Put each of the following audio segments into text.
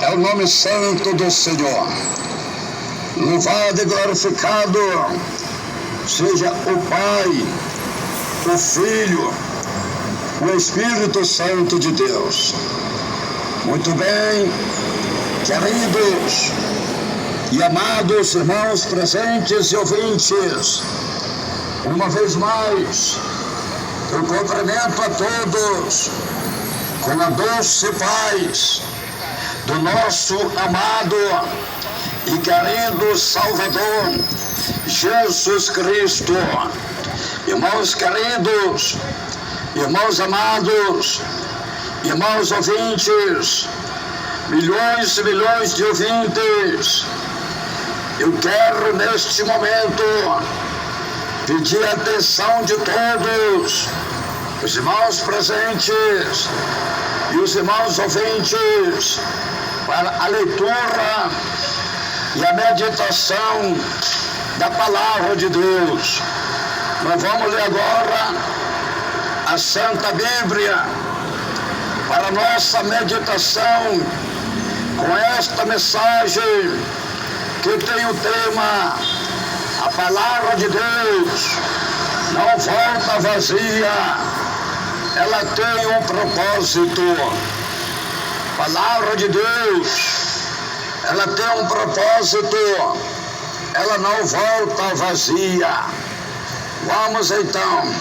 é o nome santo do Senhor. Louvado e glorificado seja o Pai, o Filho, o Espírito Santo de Deus. Muito bem, queridos e amados irmãos presentes e ouvintes, uma vez mais, eu cumprimento a todos com a doce paz do nosso amado e querido Salvador, Jesus Cristo. Irmãos queridos, irmãos amados, irmãos ouvintes, milhões e milhões de ouvintes, eu quero neste momento pedir a atenção de todos, os irmãos presentes e os irmãos ouvintes, para a leitura e a meditação da Palavra de Deus. Nós vamos ler agora a Santa Bíblia para nossa meditação com esta mensagem que tem o tema: a Palavra de Deus não volta vazia, ela tem um propósito. A Palavra de Deus, ela tem um propósito, ela não volta vazia. Vamos então,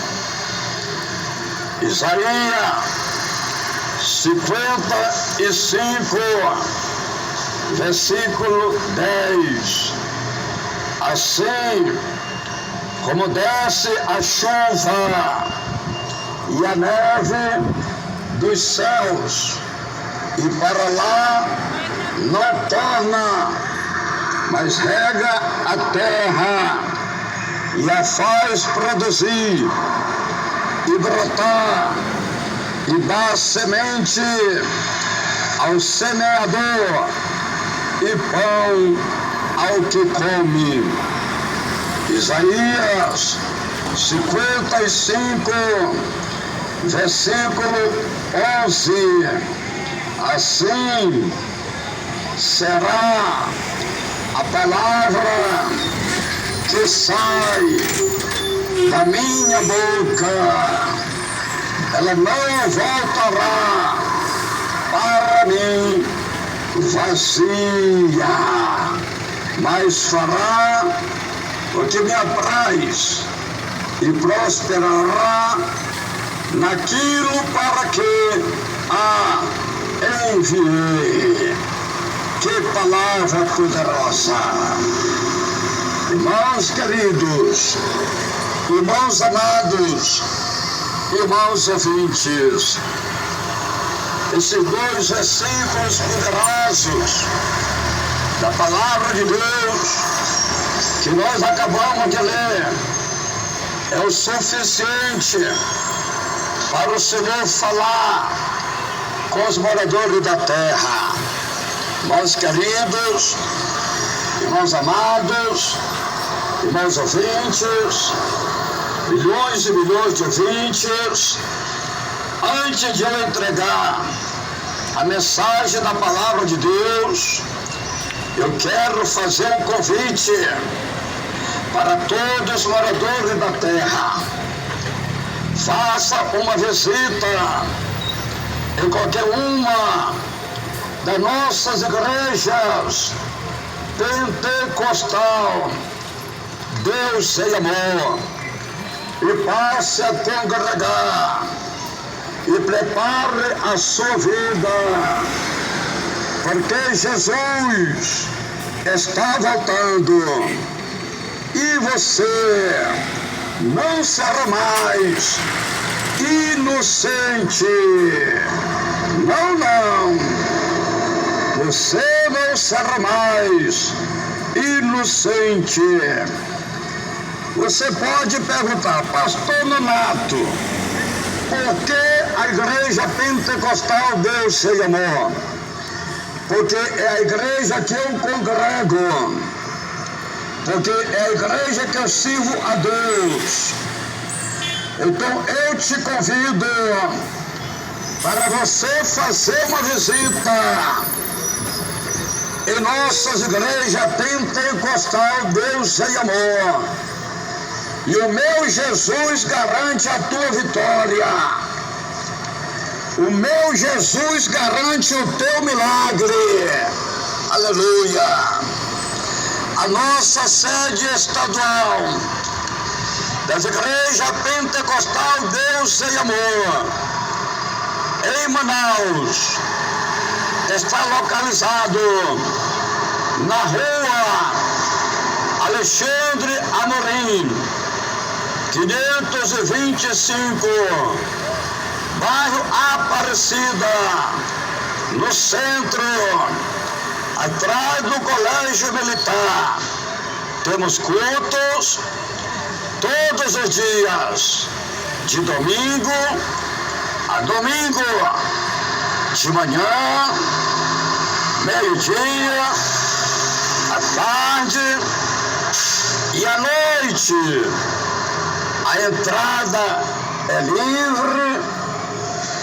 Isaías 55, versículo 10. Assim como desce a chuva e a neve dos céus, e para lá não torna, mas rega a terra e a faz produzir e brotar, e dá semente ao semeador e pão ao que come. Isaías 55, versículo 11. Assim será a palavra que sai da minha boca, ela não voltará para mim vazia, mas fará o que me apraz e prosperará naquilo para que a enviei. Que palavra poderosa! Irmãos queridos, irmãos amados, irmãos ouvintes, esses dois versículos poderosos da Palavra de Deus que nós acabamos de ler é o suficiente para o Senhor falar com os moradores da terra. Irmãos queridos, irmãos amados, irmãos ouvintes, milhões e milhões de ouvintes, antes de eu entregar a mensagem da Palavra de Deus, eu quero fazer um convite para todos os moradores da terra. Faça uma visita em qualquer uma das nossas igrejas pentecostal, Deus sem amor, e passe a congregar e prepare a sua vida, porque Jesus está voltando e você não será mais inocente. Não, você não será mais inocente. Você pode perguntar: pastor Nonato, por que a igreja pentecostal Deus sem amor? Porque é a igreja que eu congrego, porque é a igreja que eu sirvo a Deus. Então eu te convido para você fazer uma visita em nossas igrejas pentecostal, Deus sem amor. E o meu Jesus garante a tua vitória. O meu Jesus garante o teu milagre. Aleluia. A nossa sede estadual das igrejas pentecostal Deus sem amor, em Manaus, está localizado na rua Alexandre Amorim, 525, bairro Aparecida, no centro, atrás do Colégio Militar. Temos cultos todos os dias, de domingo a domingo, de manhã, meio-dia, à tarde e à noite. A entrada é livre.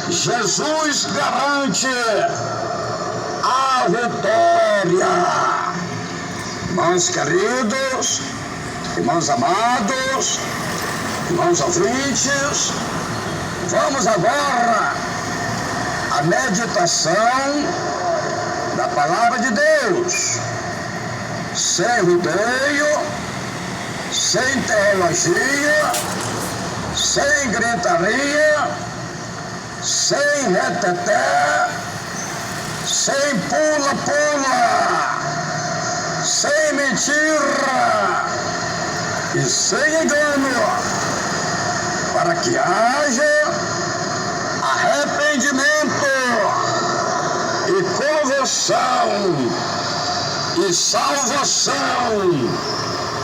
Jesus garante a vitória. Irmãos queridos, irmãos amados, irmãos ouvintes, vamos agora à meditação da palavra de Deus, sem rodeio, sem teologia, sem gritaria, sem reteté, sem pula-pula, sem mentira e sem engano, para que haja arrependimento e conversão e salvação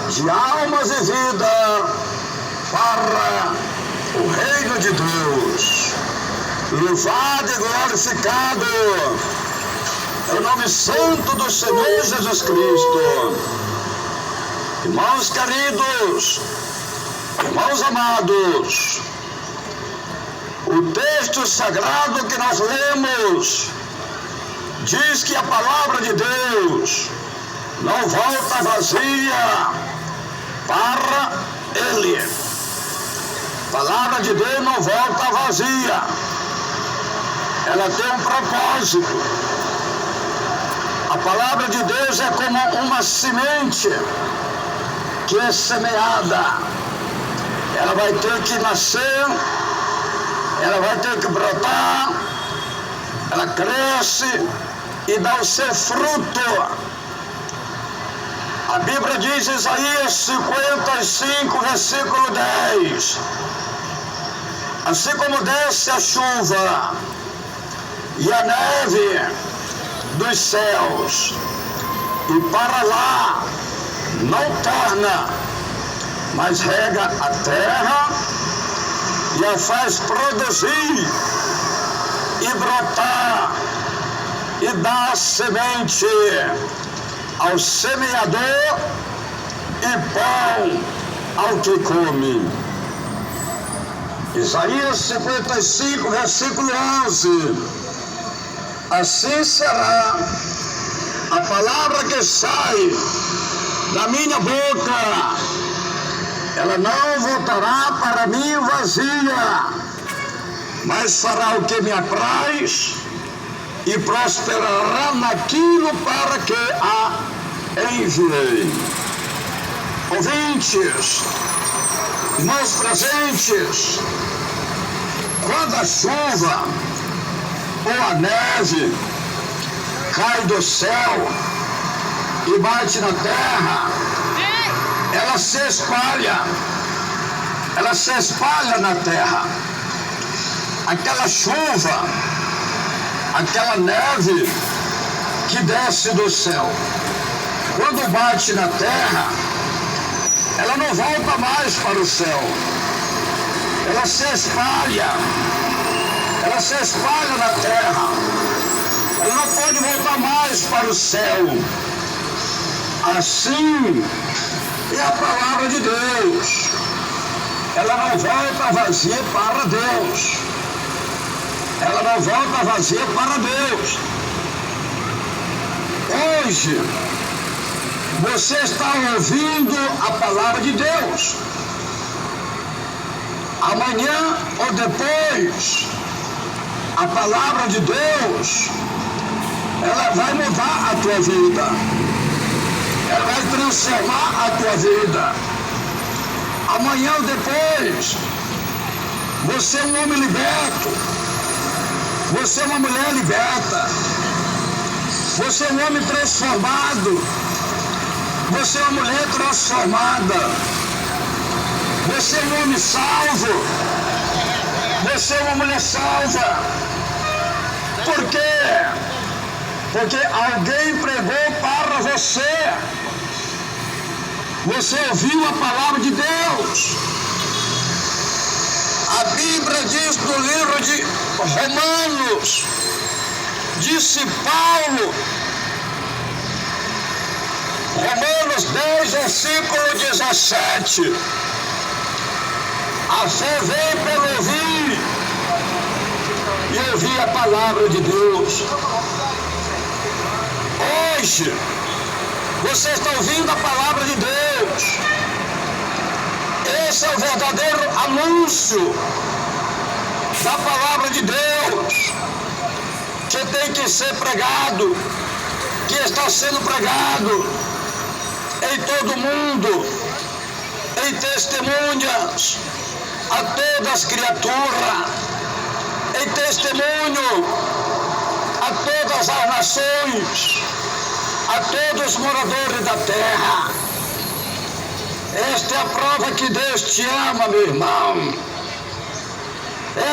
de almas e vida para o reino de Deus. Louvado e glorificado é o nome santo do Senhor Jesus Cristo. Irmãos queridos, irmãos amados, o texto sagrado que nós lemos diz que a palavra de Deus não volta vazia para Ele. A palavra de Deus não volta vazia. Ela tem um propósito. A palavra de Deus é como uma semente que é semeada. Ela vai ter que nascer, ela vai ter que brotar, ela cresce e dá o seu fruto. A Bíblia diz em Isaías 55, versículo 10, assim como desce a chuva e a neve dos céus, e para lá não torna, mas rega a terra e a faz produzir e brotar e dá semente ao semeador e pão ao que come. Isaías 55, versículo 11. Assim será a palavra que sai da minha boca. Ela não voltará para mim vazia, mas fará o que me apraz e prosperará naquilo para que a enviei. Ouvintes, irmãos presentes, quando a chuva ou a neve cai do céu e bate na terra, ela se espalha na terra. Aquela chuva, aquela neve que desce do céu, quando bate na terra, ela não volta mais para o céu. Ela se espalha na terra. Ela não pode voltar mais para o céu. Assim é a palavra de Deus. Ela não volta vazia para Deus. Ela não volta vazia para Deus. hoje você está ouvindo a palavra de Deus. Amanhã ou depois, a palavra de Deus, ela vai mudar a tua vida. Ela vai transformar a tua vida. Amanhã ou depois, você é um homem liberto. Você é uma mulher liberta. Você é um homem transformado. Você é uma mulher transformada. Você é um homem salvo. Você é uma mulher salva. Por quê? Porque alguém pregou para você. Você ouviu a palavra de Deus. A Bíblia diz no livro de Romanos, disse Paulo, Romanos 10, versículo 17. A fé vem pelo ouvir e ouvir a palavra de Deus. Hoje, você está ouvindo a palavra de Deus. Esse é o verdadeiro anúncio da palavra de Deus, que tem que ser pregado, que está sendo pregado em todo o mundo, em testemunhas a todas as criaturas, em testemunho a todas as nações, a todos os moradores da terra. Esta é a prova que Deus te ama, meu irmão.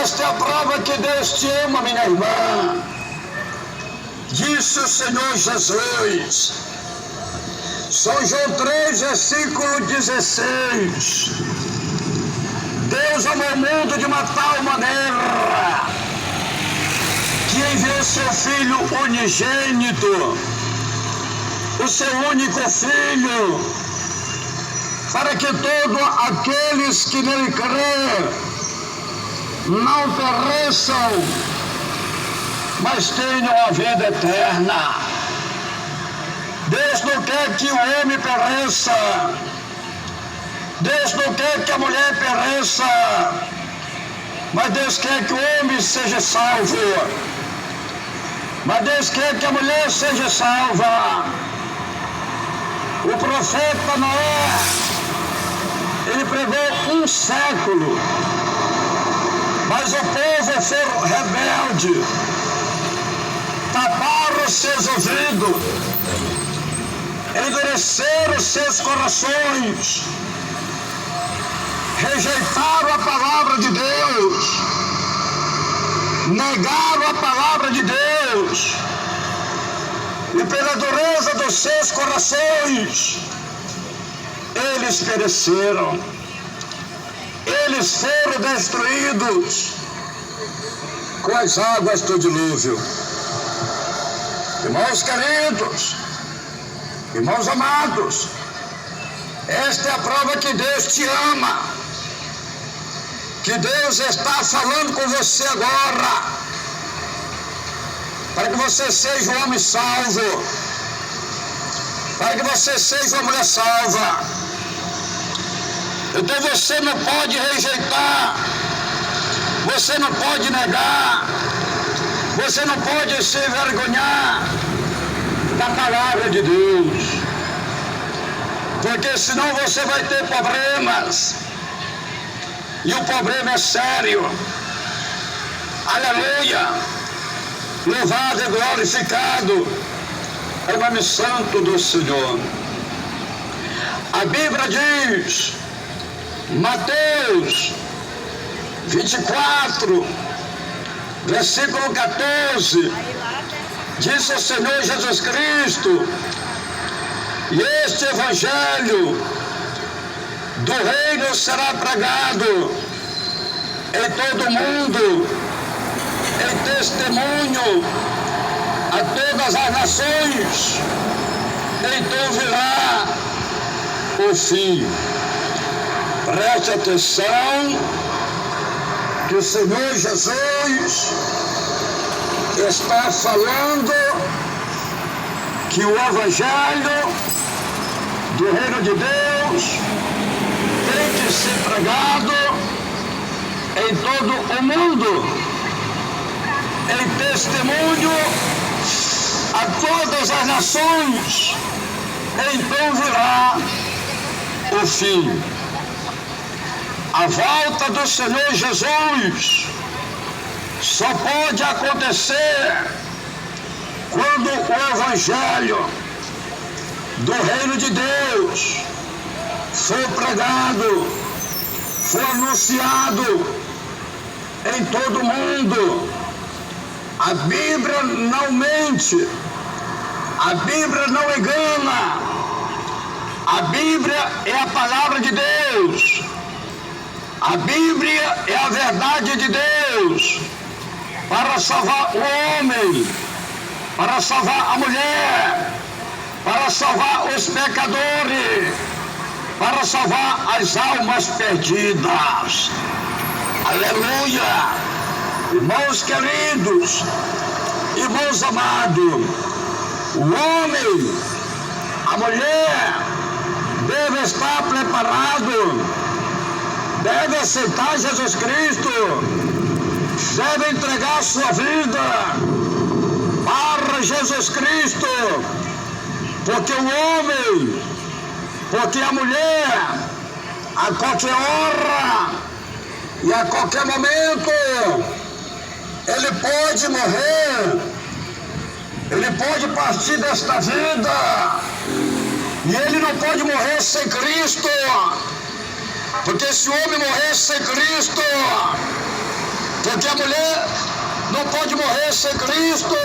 Esta é a prova que Deus te ama, minha irmã. Disse o Senhor Jesus, São João 3, versículo 16. Deus amou o mundo de uma tal maneira que enviou seu Filho unigênito, o seu único Filho, para que todos aqueles que nele crêem não pereçam, mas tenham a vida eterna. Deus não quer que o homem pereça. Deus não quer que a mulher pereça. Mas Deus quer que o homem seja salvo. Mas Deus quer que a mulher seja salva. O profeta Noé, ele pregou 1 século. Mas o povo foi rebelde. Taparam os seus ouvidos. Endureceram os seus corações. Rejeitaram a palavra de Deus. Negaram a palavra de Deus. E pela dureza dos seus corações, eles pereceram. Eles foram destruídos com as águas do dilúvio. Irmãos queridos, irmãos amados, esta é a prova que Deus te ama, que Deus está falando com você agora, para que você seja um homem salvo, para que você seja uma mulher salva. Então você não pode rejeitar, você não pode negar, você não pode se envergonhar da palavra de Deus, porque senão você vai ter problemas, e o problema é sério. Aleluia! Louvado e glorificado é o nome santo do Senhor. A Bíblia diz, Mateus 24, versículo 14, disse o Senhor Jesus Cristo, e este evangelho do reino será pregado em todo o mundo, em testemunho a todas as nações, então virá o fim. Preste atenção que o Senhor Jesus está falando que o Evangelho do Reino de Deus tem que ser pregado em todo o mundo, em testemunho a todas as nações. Então virá o fim. A volta do Senhor Jesus só pode acontecer quando o Evangelho do Reino de Deus for pregado, for anunciado em todo o mundo. A Bíblia não mente, a Bíblia não engana, a Bíblia é a palavra de Deus, a Bíblia é a verdade de Deus para salvar o homem, para salvar a mulher, para salvar os pecadores, para salvar as almas perdidas. Aleluia! Irmãos queridos, irmãos amados, o homem, a mulher deve estar preparado, deve aceitar Jesus Cristo, deve entregar sua vida para Jesus Cristo, porque o homem, porque a mulher, a qualquer hora e a qualquer momento, ele pode morrer, ele pode partir desta vida, e ele não pode morrer sem Cristo, porque se o homem morrer sem Cristo, porque a mulher não pode morrer sem Cristo,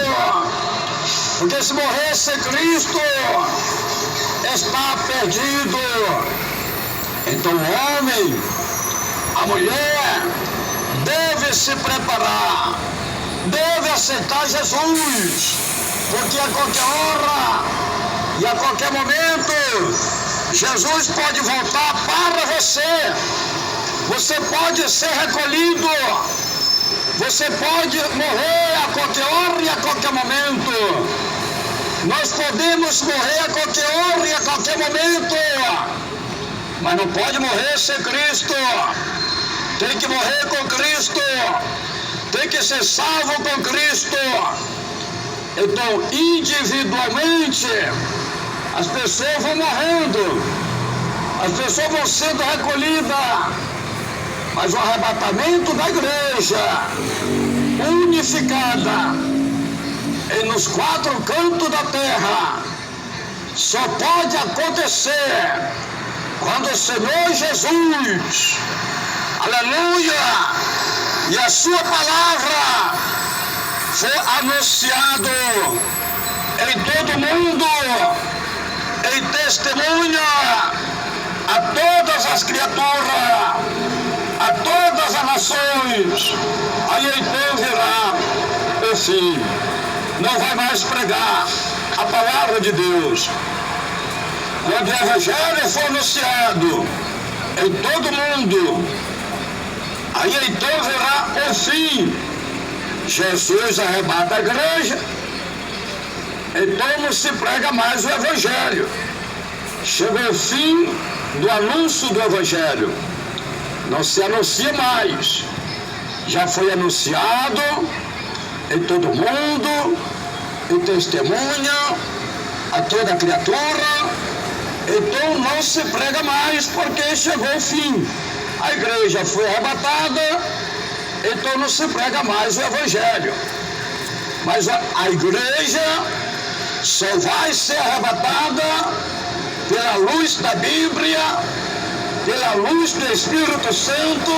porque se morrer sem Cristo, está perdido. Então o homem, a mulher, deve se preparar, deve aceitar Jesus, porque a qualquer hora e a qualquer momento, Jesus pode voltar para você. Você pode ser recolhido, você pode morrer a qualquer hora e a qualquer momento. Nós podemos morrer a qualquer hora e a qualquer momento, mas não pode morrer sem Cristo. Tem que morrer com Cristo, tem que ser salvo com Cristo. Então, individualmente, as pessoas vão morrendo, as pessoas vão sendo recolhidas, mas o arrebatamento da igreja, unificada, nos 4 cantos da terra, só pode acontecer quando o Senhor Jesus, aleluia, e a sua palavra for anunciado em todo o mundo, em testemunha a todas as criaturas, a todas as nações. Aí então virá o fim. Não vai mais pregar a palavra de Deus. Quando o Evangelho for anunciado em todo o mundo, aí então virá o fim. Jesus arrebata a igreja, então não se prega mais o Evangelho. Chegou o fim do anúncio do Evangelho. Não se anuncia mais. Já foi anunciado em todo mundo, em testemunha a toda criatura. Então não se prega mais, porque chegou o fim. A igreja foi arrebatada, então não se prega mais o Evangelho. Mas a igreja só vai ser arrebatada pela luz da Bíblia, pela luz do Espírito Santo,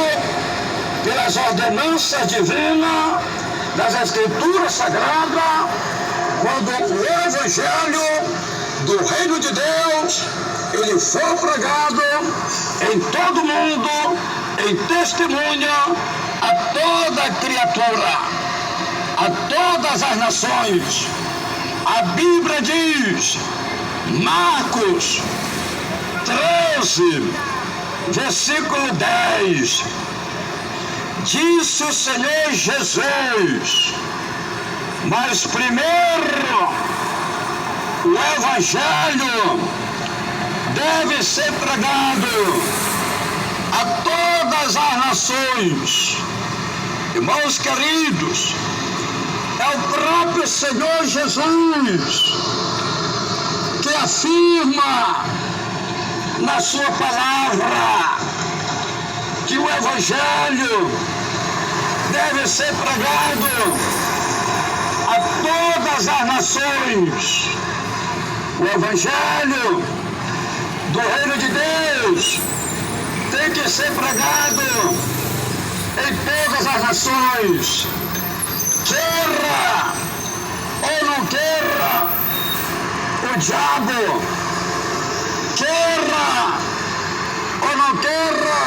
pelas ordenanças divinas, das Escrituras Sagradas, quando o Evangelho do Reino de Deus, ele for pregado em todo o mundo, em testemunha a toda criatura, a todas as nações. A Bíblia diz, Marcos 13, versículo 10, disse o Senhor Jesus, mas primeiro O Evangelho deve ser pregado a todas as nações. Irmãos queridos, é o próprio Senhor Jesus que afirma na sua palavra que o Evangelho deve ser pregado a todas as nações. O Evangelho do Reino de Deus tem que ser pregado em todas as nações. Queira ou não queira o diabo, queira ou não queira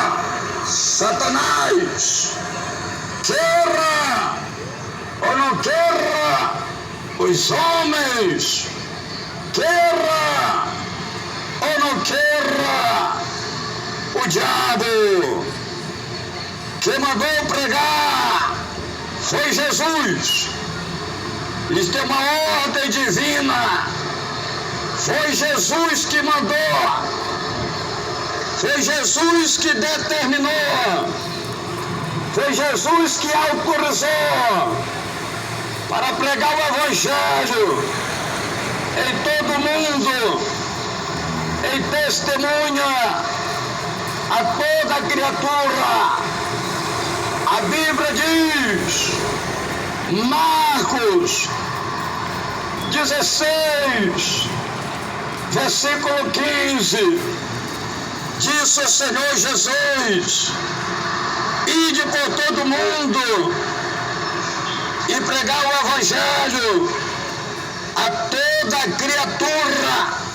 Satanás, queira ou não queira os homens, queira ou não queira o diabo. Quem mandou pregar foi Jesus. Isso tem uma ordem divina. Foi Jesus que mandou. Foi Jesus que determinou. Foi Jesus que autorizou para pregar o Evangelho em todo o mundo, em testemunha a toda criatura. A Bíblia diz, Marcos 16, versículo 15, disse o Senhor Jesus: ide por todo mundo e pregar o Evangelho a toda criatura.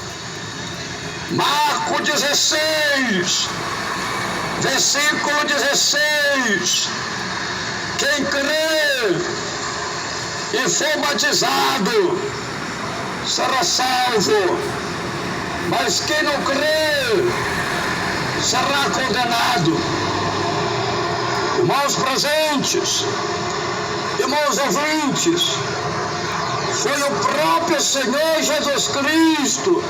Marcos 16, versículo 16, quem crê e for batizado será salvo, mas quem não crê será condenado. Irmãos presentes, irmãos ouvintes, foi o próprio Senhor Jesus Cristo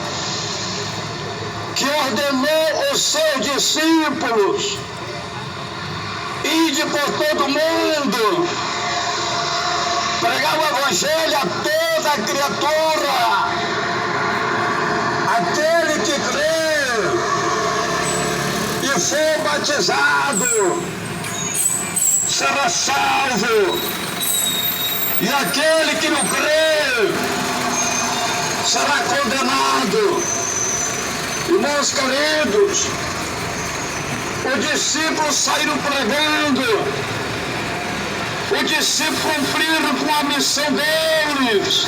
que ordenou os seus discípulos: ide por todo mundo, pregar o Evangelho a toda criatura. Aquele que crê e for batizado será salvo, e aquele que não crê será condenado. Irmãos queridos, os discípulos saíram pregando, os discípulos cumpriram com a missão deles,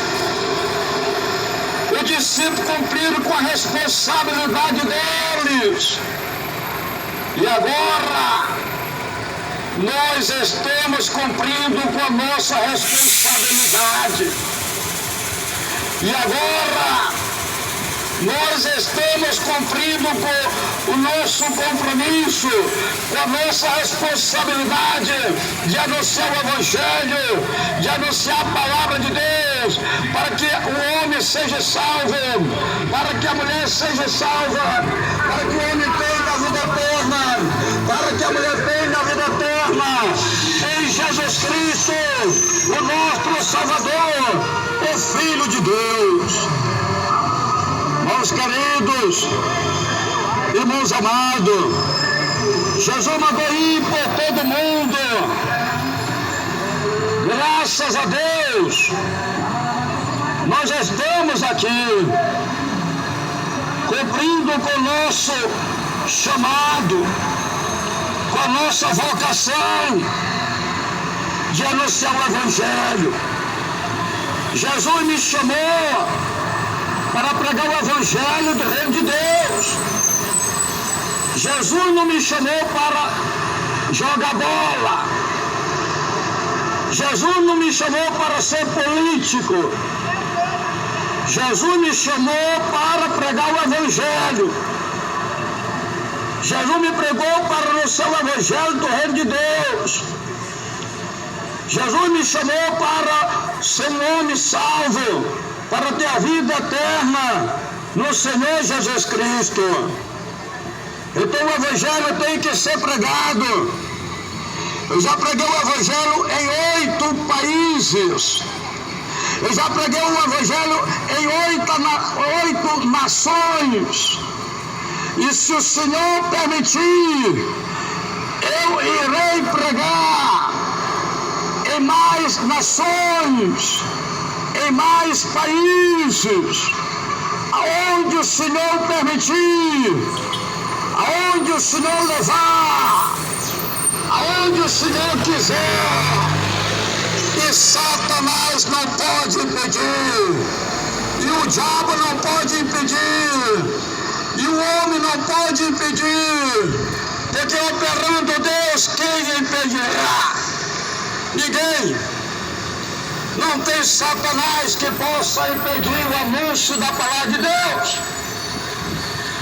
os discípulos cumpriram com a responsabilidade deles, e agora nós estamos cumprindo com a nossa responsabilidade, e agora nós estamos cumprindo com o nosso compromisso, com a nossa responsabilidade de anunciar o Evangelho, de anunciar a palavra de Deus, para que o homem seja salvo, para que a mulher seja salva, para que o homem tenha a vida eterna, para que a mulher tenha a vida eterna em Jesus Cristo, o nosso Salvador, o Filho de Deus. Irmãos queridos, irmãos amados, Jesus mandou ir por todo mundo. Graças a Deus, nós estamos aqui, cumprindo com o nosso chamado, com a nossa vocação de anunciar o Evangelho. Jesus me chamou para pregar o Evangelho do Reino de Deus. Jesus não me chamou para jogar bola. Jesus não me chamou para ser político. Jesus me chamou para pregar o Evangelho. Jesus me pregou para anunciar o Evangelho do Reino de Deus. Jesus me chamou para ser um homem salvo. para ter a vida eterna no Senhor Jesus Cristo. Então o Evangelho tem que ser pregado. Eu já preguei o Evangelho em 8 países. Eu já preguei o Evangelho em 8 nações. E se o Senhor permitir, eu irei pregar em mais nações, em mais países, aonde o Senhor permitir, aonde o Senhor levar, aonde o Senhor quiser. E Satanás não pode impedir, e o diabo não pode impedir, e o homem não pode impedir, porque operando Deus, quem impedirá? Ninguém. Não tem Satanás que possa impedir o anúncio da palavra de Deus.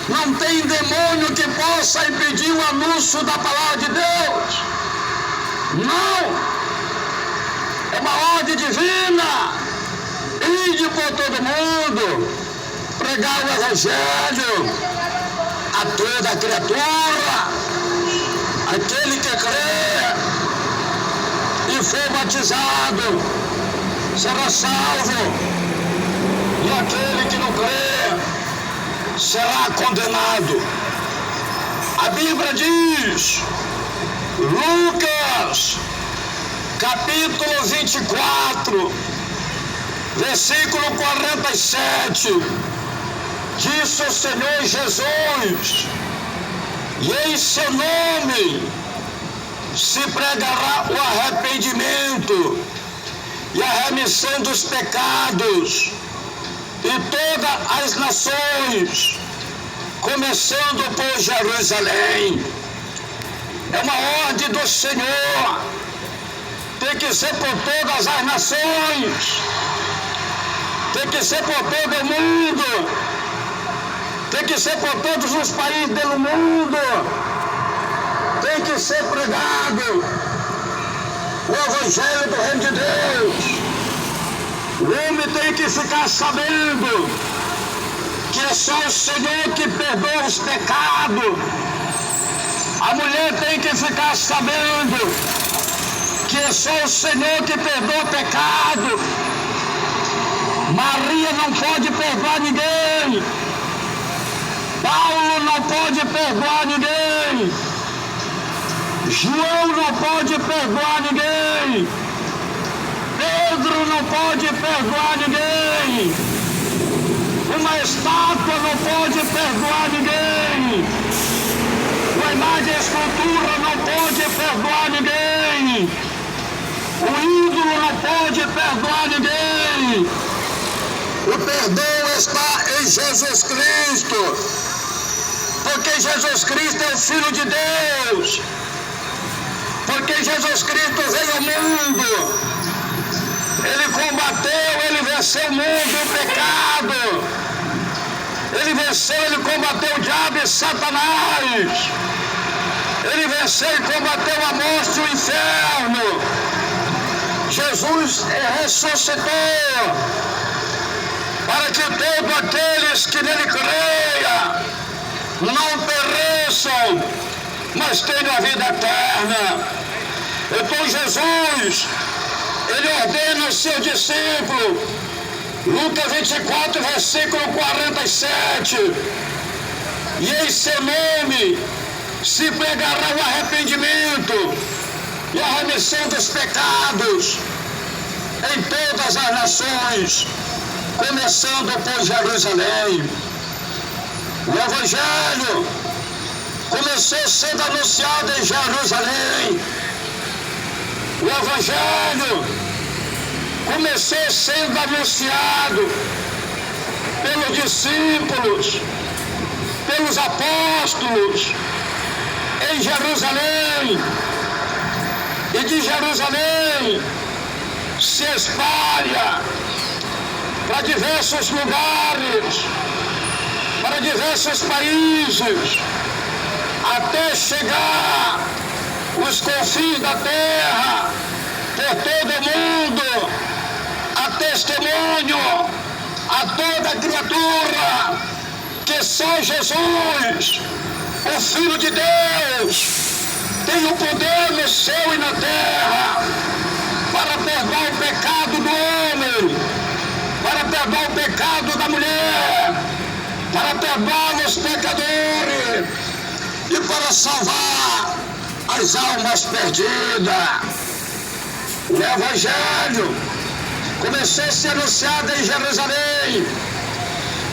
Não tem demônio que possa impedir o anúncio da palavra de Deus. Não. É uma ordem divina. Ide por todo mundo, pregar o Evangelho a toda criatura. Aquele que crê e for batizado será salvo, e aquele que não crê será condenado. A Bíblia diz, Lucas, capítulo 24, versículo 47, disse o Senhor Jesus: e em seu nome se pregará o arrependimento e a remissão dos pecados em todas as nações, começando por Jerusalém. É uma ordem do Senhor. Tem que ser por todas as nações. Tem que ser por todo o mundo. Tem que ser por todos os países do mundo. Tem que ser pregado o Evangelho do Reino de Deus. O homem tem que ficar sabendo que é só o Senhor que perdoa os pecados. A mulher tem que ficar sabendo que é só o Senhor que perdoa o pecado. Maria não pode perdoar ninguém. Paulo não pode perdoar ninguém. João não pode perdoar ninguém. Pedro não pode perdoar ninguém. Uma estátua não pode perdoar ninguém. Uma imagem e escultura não pode perdoar ninguém. O ídolo não pode perdoar ninguém. O perdão está em Jesus Cristo. Porque Jesus Cristo é o Filho de Deus. Porque Jesus Cristo veio ao mundo. Ele combateu, ele venceu o mundo e o pecado. Ele venceu, ele combateu o diabo e Satanás. Ele venceu e combateu a morte e o inferno. Jesus ressuscitou para que todos aqueles que nele creiam não pereçam, mas tenham a vida eterna. Então Jesus, ele ordena aos seus discípulos, Lucas 24, versículo 47, e em seu nome se pregará o arrependimento e a remissão dos pecados em todas as nações, começando por Jerusalém. O Evangelho começou sendo anunciado em Jerusalém. O Evangelho começou sendo anunciado pelos discípulos, pelos apóstolos em Jerusalém. E de Jerusalém se espalha para diversos lugares, para diversos países, até chegar os confins da terra, por todo o mundo, a testemunho a toda criatura que só Jesus, o Filho de Deus, tem o poder no céu e na terra para perdoar o pecado do homem, para perdoar o pecado da mulher, para perdoar os pecadores e para salvar as almas perdidas. O Evangelho começou a ser anunciado em Jerusalém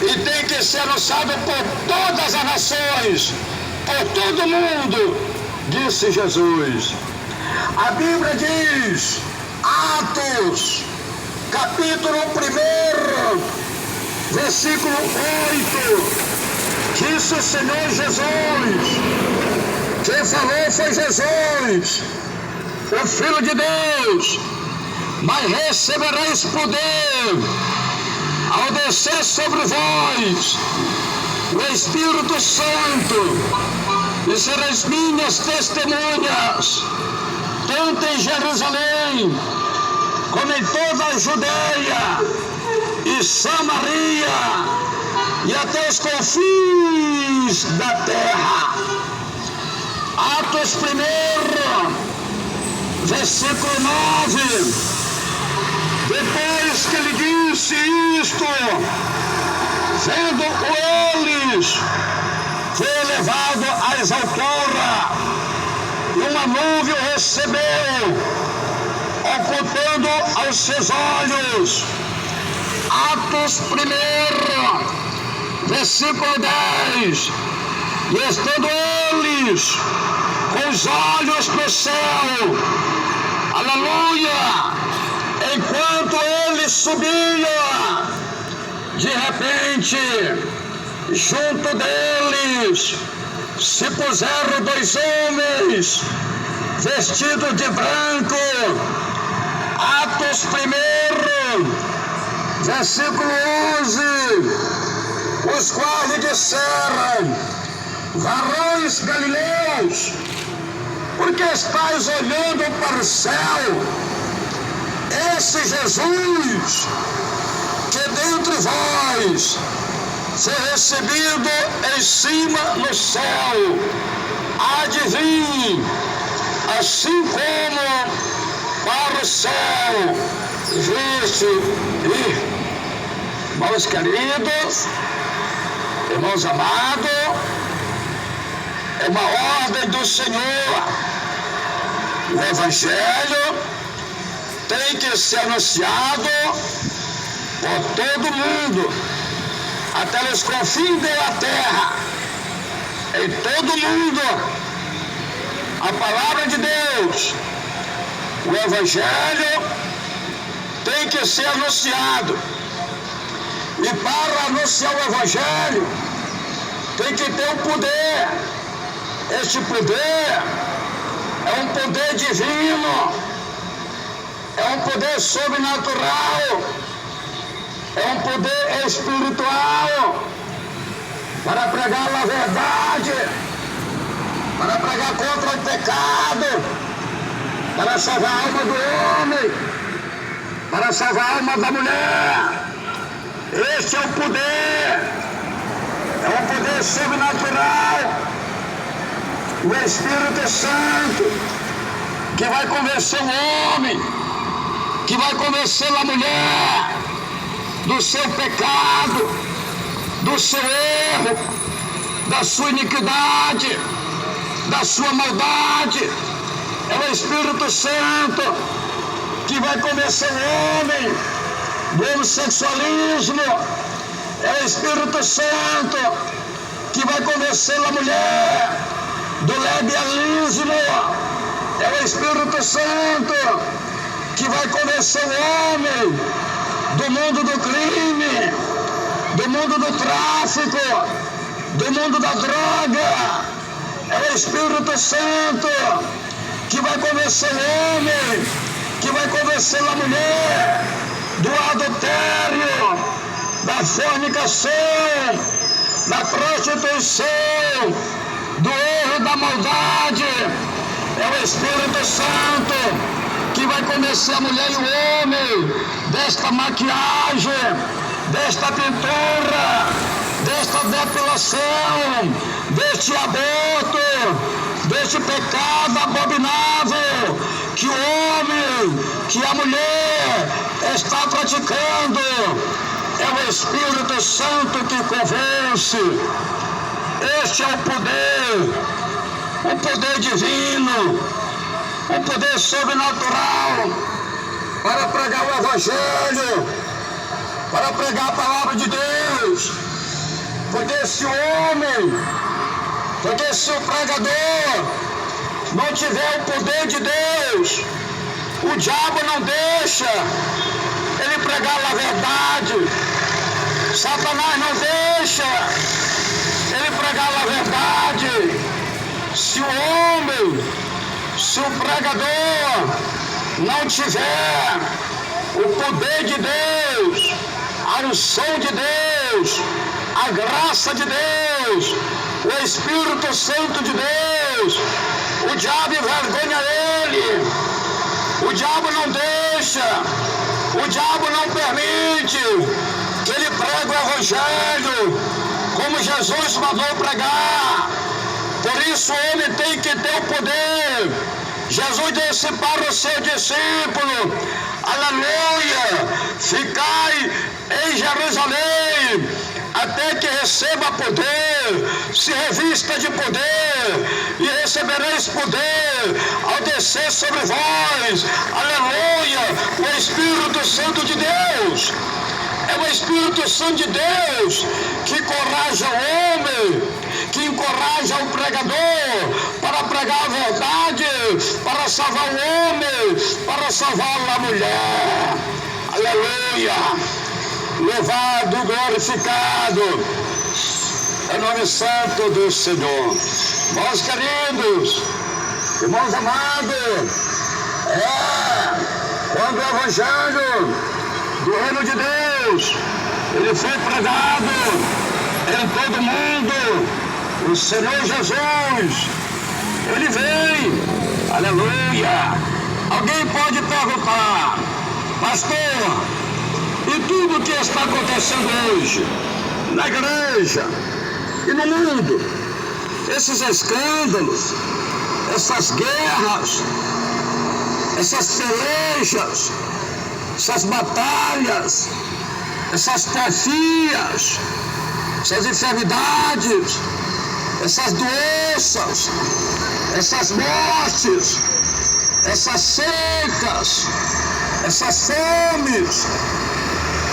e tem que ser anunciado por todas as nações, por todo mundo, disse Jesus. A Bíblia diz, Atos, capítulo 1, versículo 8, disse o Senhor Jesus, quem falou foi Jesus, o Filho de Deus, mas recebereis poder ao descer sobre vós o Espírito Santo, e sereis minhas testemunhas, tanto em Jerusalém, como em toda a Judeia e Samaria, e até os confins da terra. Atos 1, versículo 9. Depois que ele disse isto, vendo eles, foi elevado às alturas, e uma nuvem o recebeu, ocultando aos seus olhos. Atos 1, versículo 10. E estando eles com os olhos no céu, aleluia, enquanto ele subia, de repente, junto deles, se puseram 2 homens, vestidos de branco. Atos 1, versículo 11, os quais lhe disseram, varões galileus, por que estáis olhando para o céu? Esse Jesus, que dentre vós foi recebido em cima no céu, há de vir, assim como para o céu viste. Irmãos queridos, irmãos amados, é uma ordem do Senhor. O Evangelho tem que ser anunciado por todo mundo, até os confins da terra, em todo mundo. A palavra de Deus, o Evangelho tem que ser anunciado. E para anunciar o Evangelho, tem que ter um poder. Este poder é um poder divino, é um poder sobrenatural, é um poder espiritual para pregar a verdade, para pregar contra o pecado, para salvar a alma do homem, para salvar a alma da mulher. Este é o poder, é um poder sobrenatural. O Espírito Santo que vai convencer o homem, que vai convencer a mulher do seu pecado, do seu erro, da sua iniquidade, da sua maldade. É o Espírito Santo que vai convencer o homem do homossexualismo. É o Espírito Santo que vai convencer a mulher do lesbianismo. É o Espírito Santo que vai convencer o homem do mundo do crime, do mundo do tráfico, do mundo da droga. É o Espírito Santo que vai convencer o homem, que vai convencer a mulher do adultério, da fornicação, da prostituição, do erro, da maldade. É o Espírito Santo que vai convencer a mulher e o homem desta maquiagem, desta pintura, desta depilação, deste aborto, deste pecado abominável que o homem, que a mulher está praticando. É o Espírito Santo que convence. Este é o poder divino, o poder sobrenatural para pregar o Evangelho, para pregar a palavra de Deus. Porque se o pregador não tiver o poder de Deus, o diabo não deixa ele pregar a verdade. Satanás não deixa ele pregar a verdade. Se o pregador não tiver o poder de Deus, a unção de Deus, a graça de Deus, o Espírito Santo de Deus, o diabo envergonha ele. O diabo não deixa, o diabo não permite que ele pregue o Evangelho como Jesus mandou pregar. Por isso o homem tem que ter o poder. Jesus disse para o seu discípulo, aleluia, ficai em Jerusalém até que receba poder, se revista de poder, e recebereis poder ao descer sobre vós, aleluia, o Espírito Santo de Deus. É o Espírito Santo de Deus que encoraja o homem, que encoraja o pregador para pregar a verdade, para salvar o homem, para salvar a mulher. Aleluia! Louvado, glorificado é o nome santo do Senhor. Meus queridos, irmãos amados, quando o Evangelho do Reino de Deus ele foi pregado em todo mundo, o Senhor Jesus ele vem, aleluia. Alguém pode perguntar, pastor, e tudo que está acontecendo hoje na igreja e no mundo, esses escândalos, essas guerras, essas pelejas, essas batalhas, essas porfias, essas enfermidades, essas doenças, essas mortes, essas secas, essas fomes,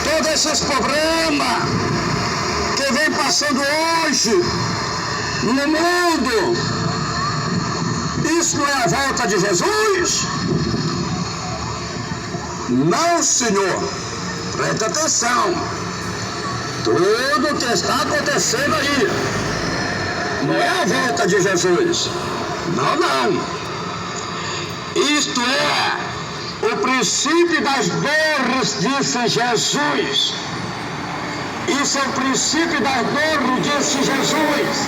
todos esses problemas que vem passando hoje no mundo, isso não é a volta de Jesus? Não, Senhor. Presta atenção. Tudo que está acontecendo aí não é a volta de Jesus. Não. Isto é o princípio das dores, disse Jesus. Isso é o princípio das dores, disse Jesus.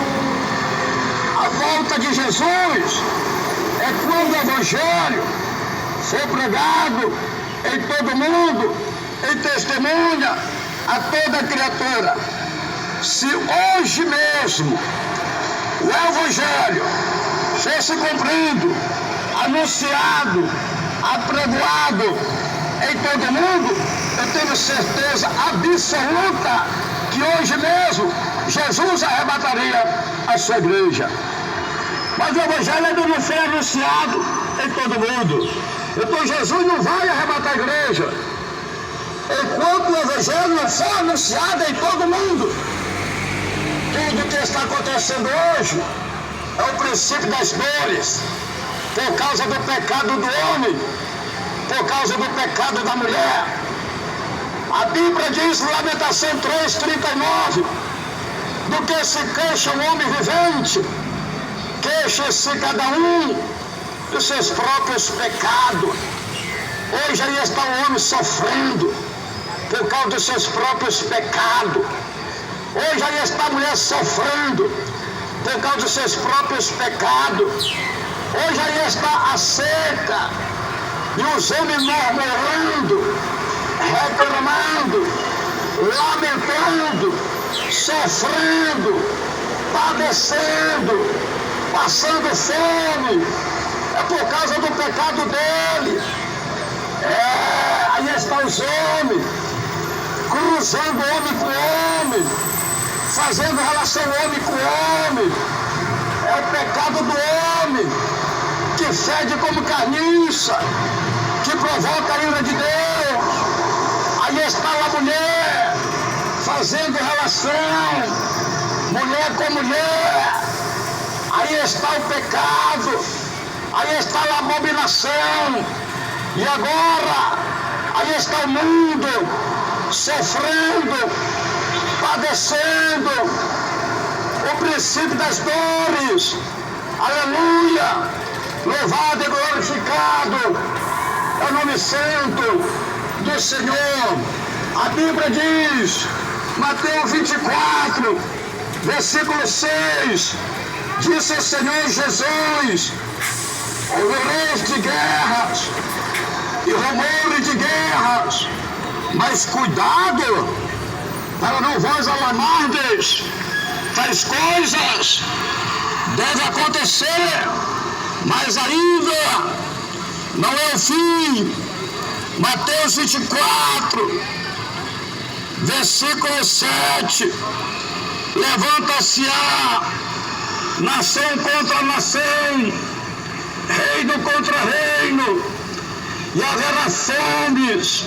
A volta de Jesus é quando o Evangelho for pregado em todo mundo, em testemunha a toda criatura. Se hoje mesmo o Evangelho fosse cumprido, anunciado, apregoado em todo mundo, eu tenho certeza absoluta que hoje mesmo Jesus arrebataria a sua igreja. Mas o Evangelho ainda não foi anunciado em todo mundo. Então Jesus não vai arrebatar a igreja enquanto o Evangelho não for anunciado em todo mundo. Tudo que está acontecendo hoje é o princípio das dores, por causa do pecado do homem, por causa do pecado da mulher. A Bíblia diz, Lamentação 3:39, do que se queixa o homem vivente, queixa-se cada um dos seus próprios pecados. Hoje aí está o homem sofrendo por causa dos seus próprios pecados. Hoje aí está a mulher sofrendo por causa dos seus próprios pecados. Hoje aí está a seca e os homens murmurando, reclamando, lamentando, sofrendo, padecendo, passando fome, é por causa do pecado dele. Aí está os homens, cruzando homem com homem, fazendo relação homem com homem. É o pecado do homem, que fede como carniça, que provoca a ira de Deus. Aí está a mulher, fazendo relação, mulher com mulher. Aí está o pecado, aí está a abominação. E agora, aí está o mundo, sofrendo, padecendo, o princípio das dores. Aleluia! Louvado e glorificado é o nome santo do Senhor. A Bíblia diz, Mateus 24, versículo 6, disse o Senhor Jesus: ouvireis de guerras e rumores de guerras, mas cuidado para não vos alarmardes. Tais coisas devem acontecer, mas ainda não é o fim. Mateus 24, versículo 7. Levanta-se-á nação contra nação, reino contra reino, e haverá fomes,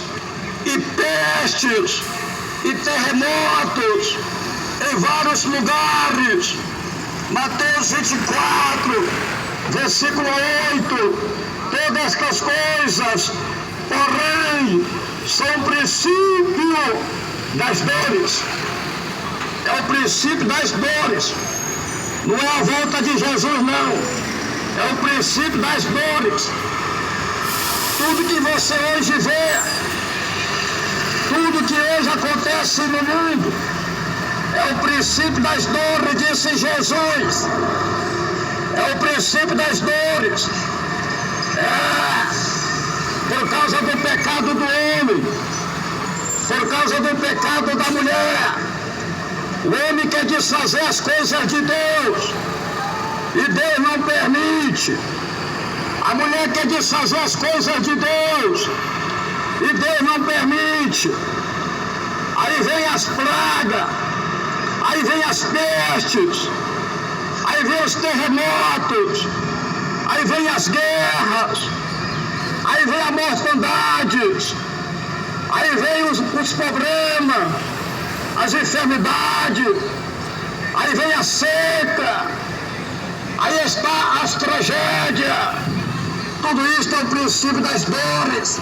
e pestes, e terremotos em vários lugares. Mateus 24, versículo 8. Todas estas coisas, porém, são princípio das dores. É o princípio das dores. Não é a volta de Jesus, não. É o princípio das dores. Tudo que você hoje vê, tudo que hoje acontece no mundo, é o princípio das dores, disse Jesus. É o princípio das dores. Por causa do pecado do homem, por causa do pecado da mulher. O homem quer desfazer as coisas de Deus, e Deus não permite. A mulher quer desfazer as coisas de Deus, e Deus não permite. Aí vem as pragas, aí vem as pestes, aí vem os terremotos, aí vem as guerras, aí vem a mortandade, aí vem os problemas, as enfermidades, aí vem a seca, aí está as tragédias. Tudo isso é o princípio das dores,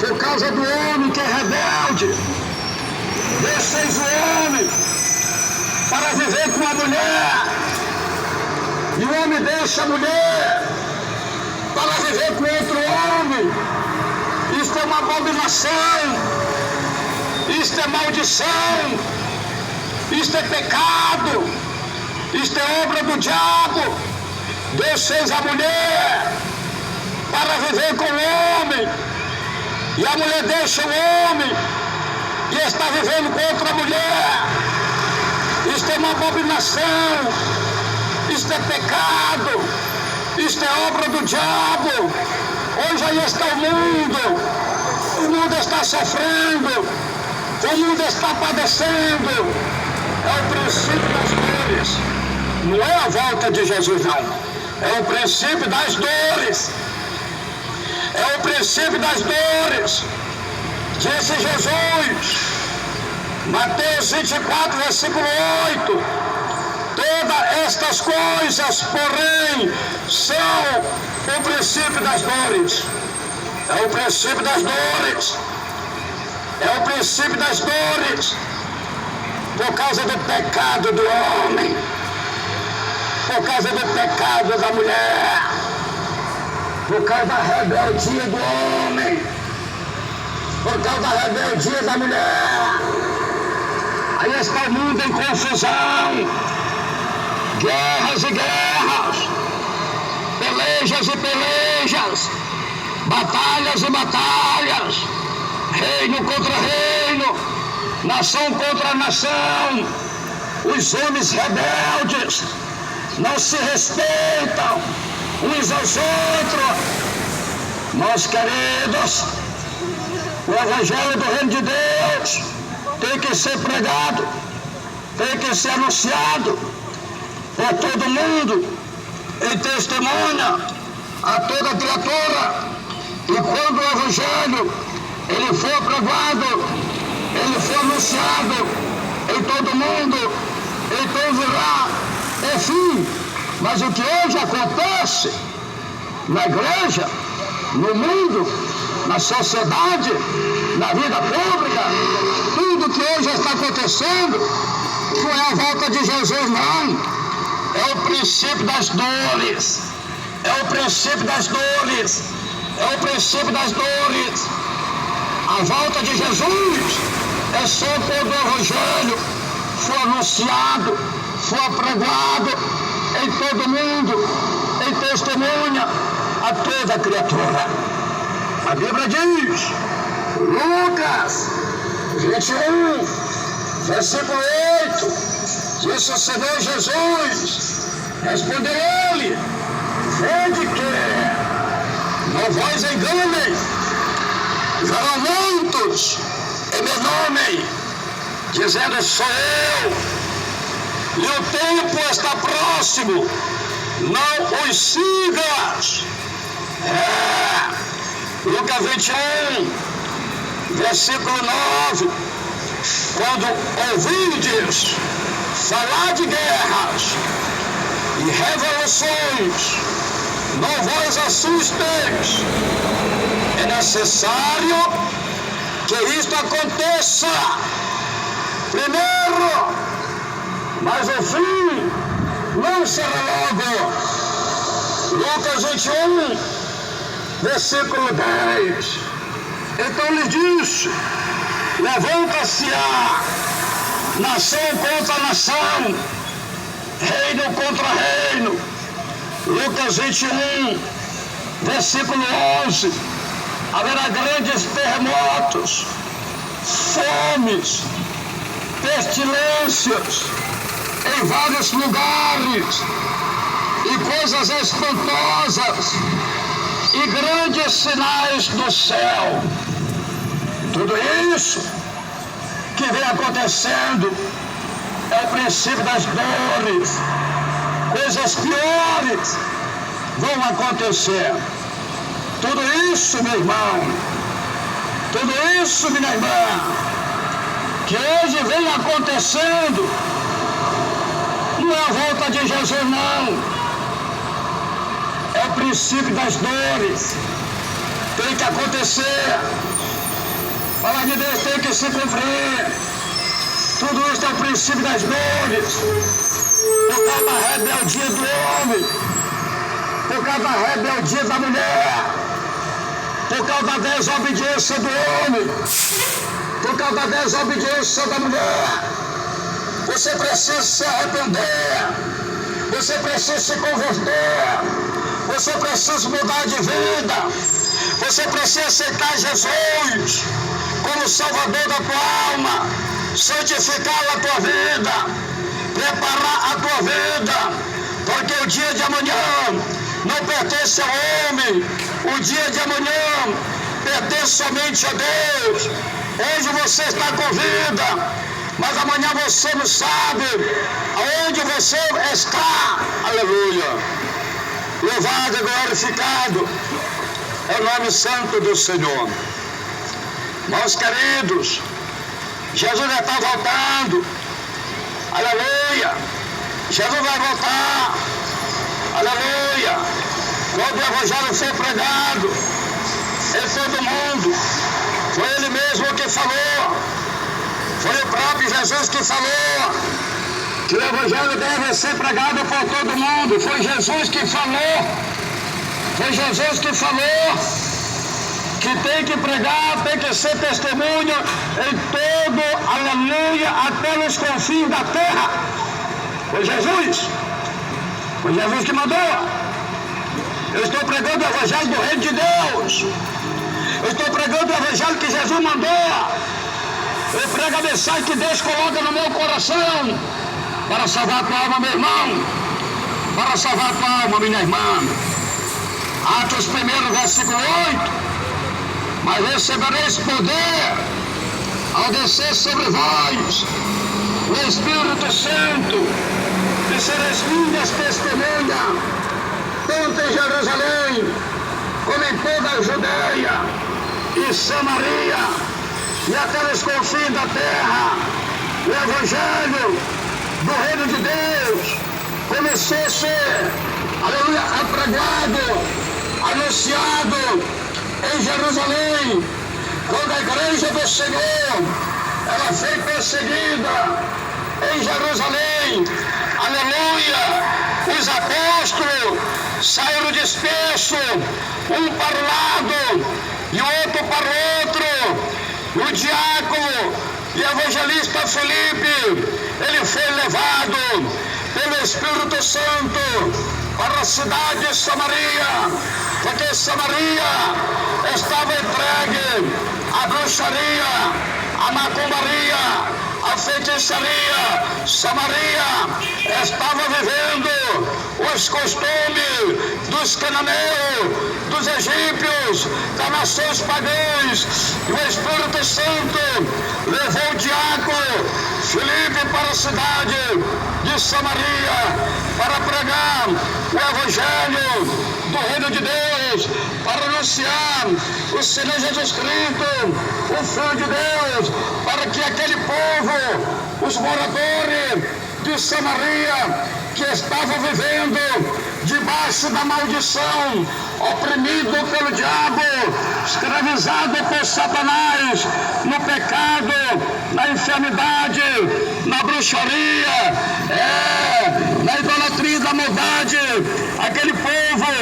por causa do homem que é rebelde. Deixeis o homem para viver com a mulher, e o homem deixa a mulher para viver com outro homem. Isto é uma abominação, isto é maldição, isto é pecado, isto é obra do diabo. Deixeis a mulher para viver com o homem, e a mulher deixa o homem e está vivendo com outra mulher. Isto é uma abominação, isto é pecado, isto é obra do diabo. Hoje aí está o mundo está sofrendo, o mundo está padecendo. É o princípio das dores, não é a volta de Jesus, não. É o princípio das dores, é o princípio das dores, disse Jesus. Mateus 24, versículo 8. Todas estas coisas, porém, são o princípio das dores. É o princípio das dores. É o princípio das dores. Por causa do pecado do homem. Por causa do pecado da mulher. Por causa da rebeldia do homem. Por causa da rebeldia da mulher. Aí está o mundo em confusão. Guerras e guerras. Pelejas e pelejas. Batalhas e batalhas. Reino contra reino. nação contra nação, os homens rebeldes não se respeitam uns aos outros. Meus queridos, o Evangelho do Reino de Deus tem que ser pregado, tem que ser anunciado por todo mundo, em testemunha a toda criatura. E quando o Evangelho ele for pregado, ele for anunciado em todo mundo, então virá o fim. Mas o que hoje acontece na igreja, no mundo, na sociedade, na vida pública, tudo que hoje está acontecendo não é a volta de Jesus, não. É o princípio das dores. É o princípio das dores. É o princípio das dores. A volta de Jesus é só quando o Evangelho for anunciado, for pregado em todo mundo, em testemunha a toda criatura. A Bíblia diz, Lucas 21, versículo 8, disse o Senhor Jesus, respondeu ele, vede que não vos enganem, virão muitos em meu nome, dizendo sou eu, e o tempo está próximo, não os sigas. Lucas 21, versículo 9, quando ouvirdes falar de guerras e revoluções, não vos assusteis, é necessário que isto aconteça primeiro, mas o fim não será logo. Lucas 21, versículo 10. Então lhe disse, levanta-se-á nação contra nação, reino contra reino. Lucas 21, versículo 11. Haverá grandes terremotos, fomes, pestilências em vários lugares e coisas espantosas e grandes sinais do céu. Tudo isso que vem acontecendo é o princípio das dores. Coisas piores vão acontecer. Tudo isso, meu irmão, tudo isso, minha irmã, que hoje vem acontecendo, não é a volta de Jesus, não. É o princípio das dores. Tem que acontecer. A palavra de Deus tem que se cumprir. Tudo isso é o princípio das dores. Por causa da rebeldia do homem. Por causa da rebeldia da mulher. Por causa da desobediência do homem. Por causa da desobediência da mulher. Você precisa se arrepender. Você precisa se converter. Você precisa mudar de vida. Você precisa aceitar Jesus como Salvador da tua alma. Santificar a tua vida. Preparar a tua vida. Porque o dia de amanhã não pertence ao homem. O dia de amanhã pertence somente a Deus. Hoje você está com vida, mas amanhã você não sabe aonde você está. Aleluia. Louvado e glorificado é o nome santo do Senhor. Meus queridos, Jesus já está voltando. Aleluia. Jesus vai voltar. Aleluia. Quando o Evangelho for pregado em todo mundo, foi Ele mesmo que falou. Foi o próprio Jesus que falou que o Evangelho deve ser pregado por todo mundo. Foi Jesus que falou. Foi Jesus que falou que tem que pregar, tem que ser testemunha em todo, aleluia, até nos confins da terra. Foi Jesus. Foi Jesus que mandou. Eu estou pregando o Evangelho do Reino de Deus. Eu estou pregando o Evangelho que Jesus mandou. Eu prego a mensagem que Deus coloca no meu coração para salvar a tua alma, meu irmão, para salvar a tua alma, minha irmã. Atos 1, versículo 8: mas recebereis poder ao descer sobre vós o Espírito Santo, e sereis minhas testemunhas, tanto em Jerusalém, como em toda a Judeia e Samaria, e até os confins da terra. O Evangelho do Reino de Deus começou a ser, aleluia, pregado, anunciado em Jerusalém, quando a igreja do Senhor, ela foi perseguida em Jerusalém, aleluia. Os apóstolos saíram dispersos, um para o lado e o outro para o outro. O diácono e evangelista Felipe, ele foi levado pelo Espírito Santo para a cidade de Samaria, porque Samaria estava entregue à bruxaria, à macumbaria, à feitiçaria. Samaria estava vivendo os costumes dos cananeus, dos egípcios, das nações pagãs. E o Espírito Santo levou o diácono Filipe para a cidade de Samaria para pregar o Evangelho do Reino de Deus, para anunciar o Senhor Jesus Cristo, o Filho de Deus, para que aquele povo, os moradores de Samaria, que estavam vivendo debaixo da maldição, oprimido pelo diabo, escravizado por Satanás, no pecado, na enfermidade, na bruxaria, na idolatria da maldade, aquele povo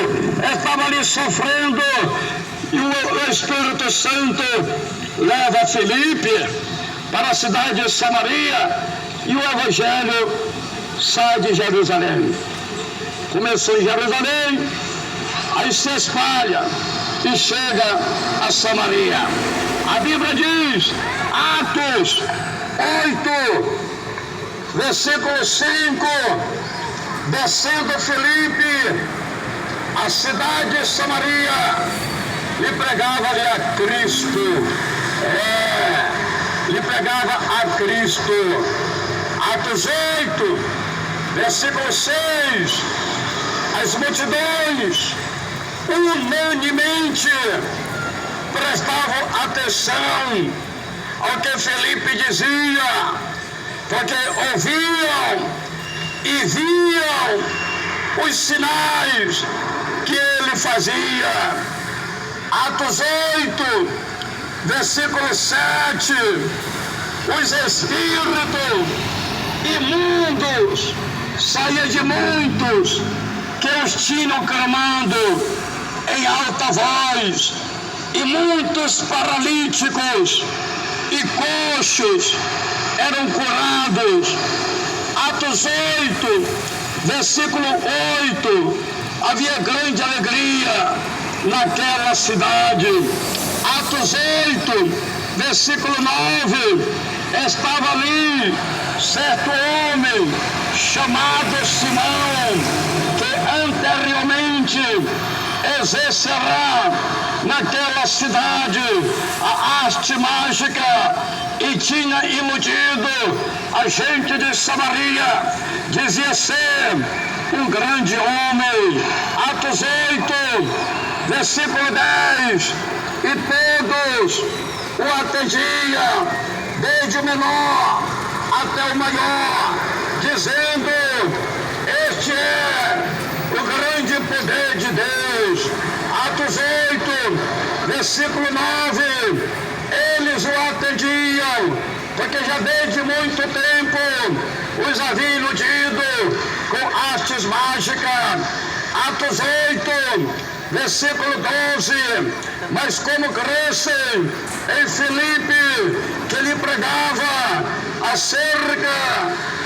estava ali sofrendo, e o Espírito Santo leva Filipe para a cidade de Samaria, e o Evangelho sai de Jerusalém. Começou em Jerusalém, aí se espalha e chega a Samaria. A Bíblia diz, Atos 8, versículo 5, descendo Filipe a cidade de Samaria, lhe pregava-lhe a Cristo. Lhe pregava a Cristo. Atos 8, versículo 6, as multidões unanimemente prestavam atenção ao que Filipe dizia, porque ouviam e viam os sinais que ele fazia. Atos 8, versículo 7, os espíritos imundos saíam de muitos que os tinham clamando em alta voz, e muitos paralíticos e coxos eram curados. Atos 8, versículo 8, havia grande alegria naquela cidade. Atos 8, versículo 9, estava ali certo homem chamado Simão, que anteriormente exercerá naquela cidade a arte mágica e tinha iludido a gente de Samaria, dizia ser um grande homem. Atos 8, versículo 10, e todos o atendiam, desde o menor até o maior, dizendo, este é o grande poder de Deus. Atos 8, versículo 9, eles o atendiam, porque já desde muito tempo os havia iludido com artes mágicas. Atos 8, versículo 12, mas como crescem em Filipe, que lhe pregava acerca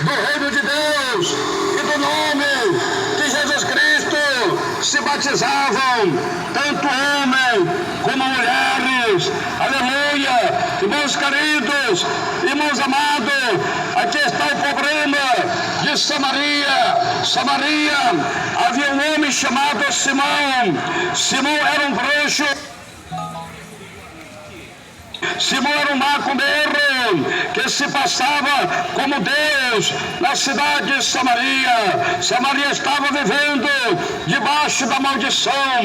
do reino de Deus e do nome de Jesus Cristo, se batizavam tanto homem como mulheres. Aleluia! Irmãos queridos, irmãos amados, aqui está o problema de Samaria. Samaria, havia um homem chamado Simão. Simão era um bruxo. Simão era um macumbeiro que se passava como Deus na cidade de Samaria. Samaria estava vivendo debaixo da maldição.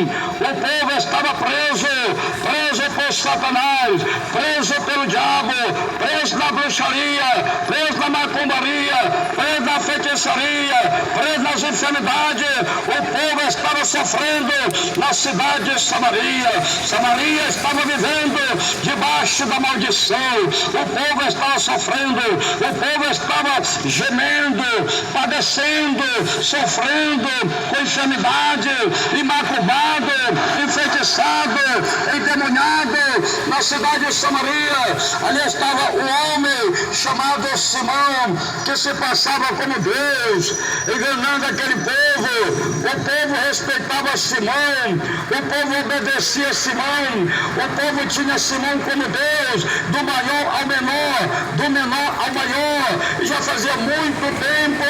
O povo estava preso por Satanás, preso pelo diabo, preso na bruxaria, preso na macumbaria, preso na feitiçaria, preso nas enfermidades. O povo estava sofrendo na cidade de Samaria. Samaria estava vivendo debaixo da maldição. O povo estava sofrendo, o povo estava gemendo, padecendo, sofrendo com enfermidade, imaculado, enfeitiçado, endemoniado na cidade de Samaria. Ali estava o homem chamado Simão, que se passava como Deus, enganando aquele povo. O povo respeitava Simão, o povo obedecia a Simão, o povo tinha Simão como Deus, do maior ao menor, do menor ao maior. E já fazia muito tempo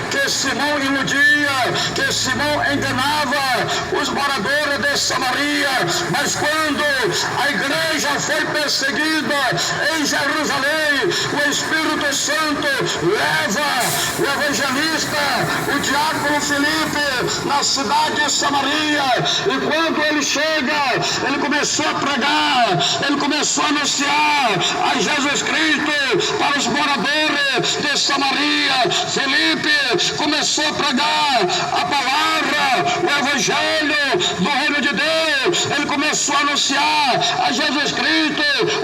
que Simão iludia, que Simão enganava os moradores de Samaria. Mas quando a igreja foi perseguida em Jerusalém, o Espírito Santo leva o evangelista, o diácono Filipe, na cidade de Samaria. E quando ele chega, ele começou a pregar, ele começou a anunciar a Jesus Cristo para os moradores de Samaria. Filipe começou a pregar a palavra, o evangelho do reino de Deus. Ele começou a anunciar a Jesus Cristo,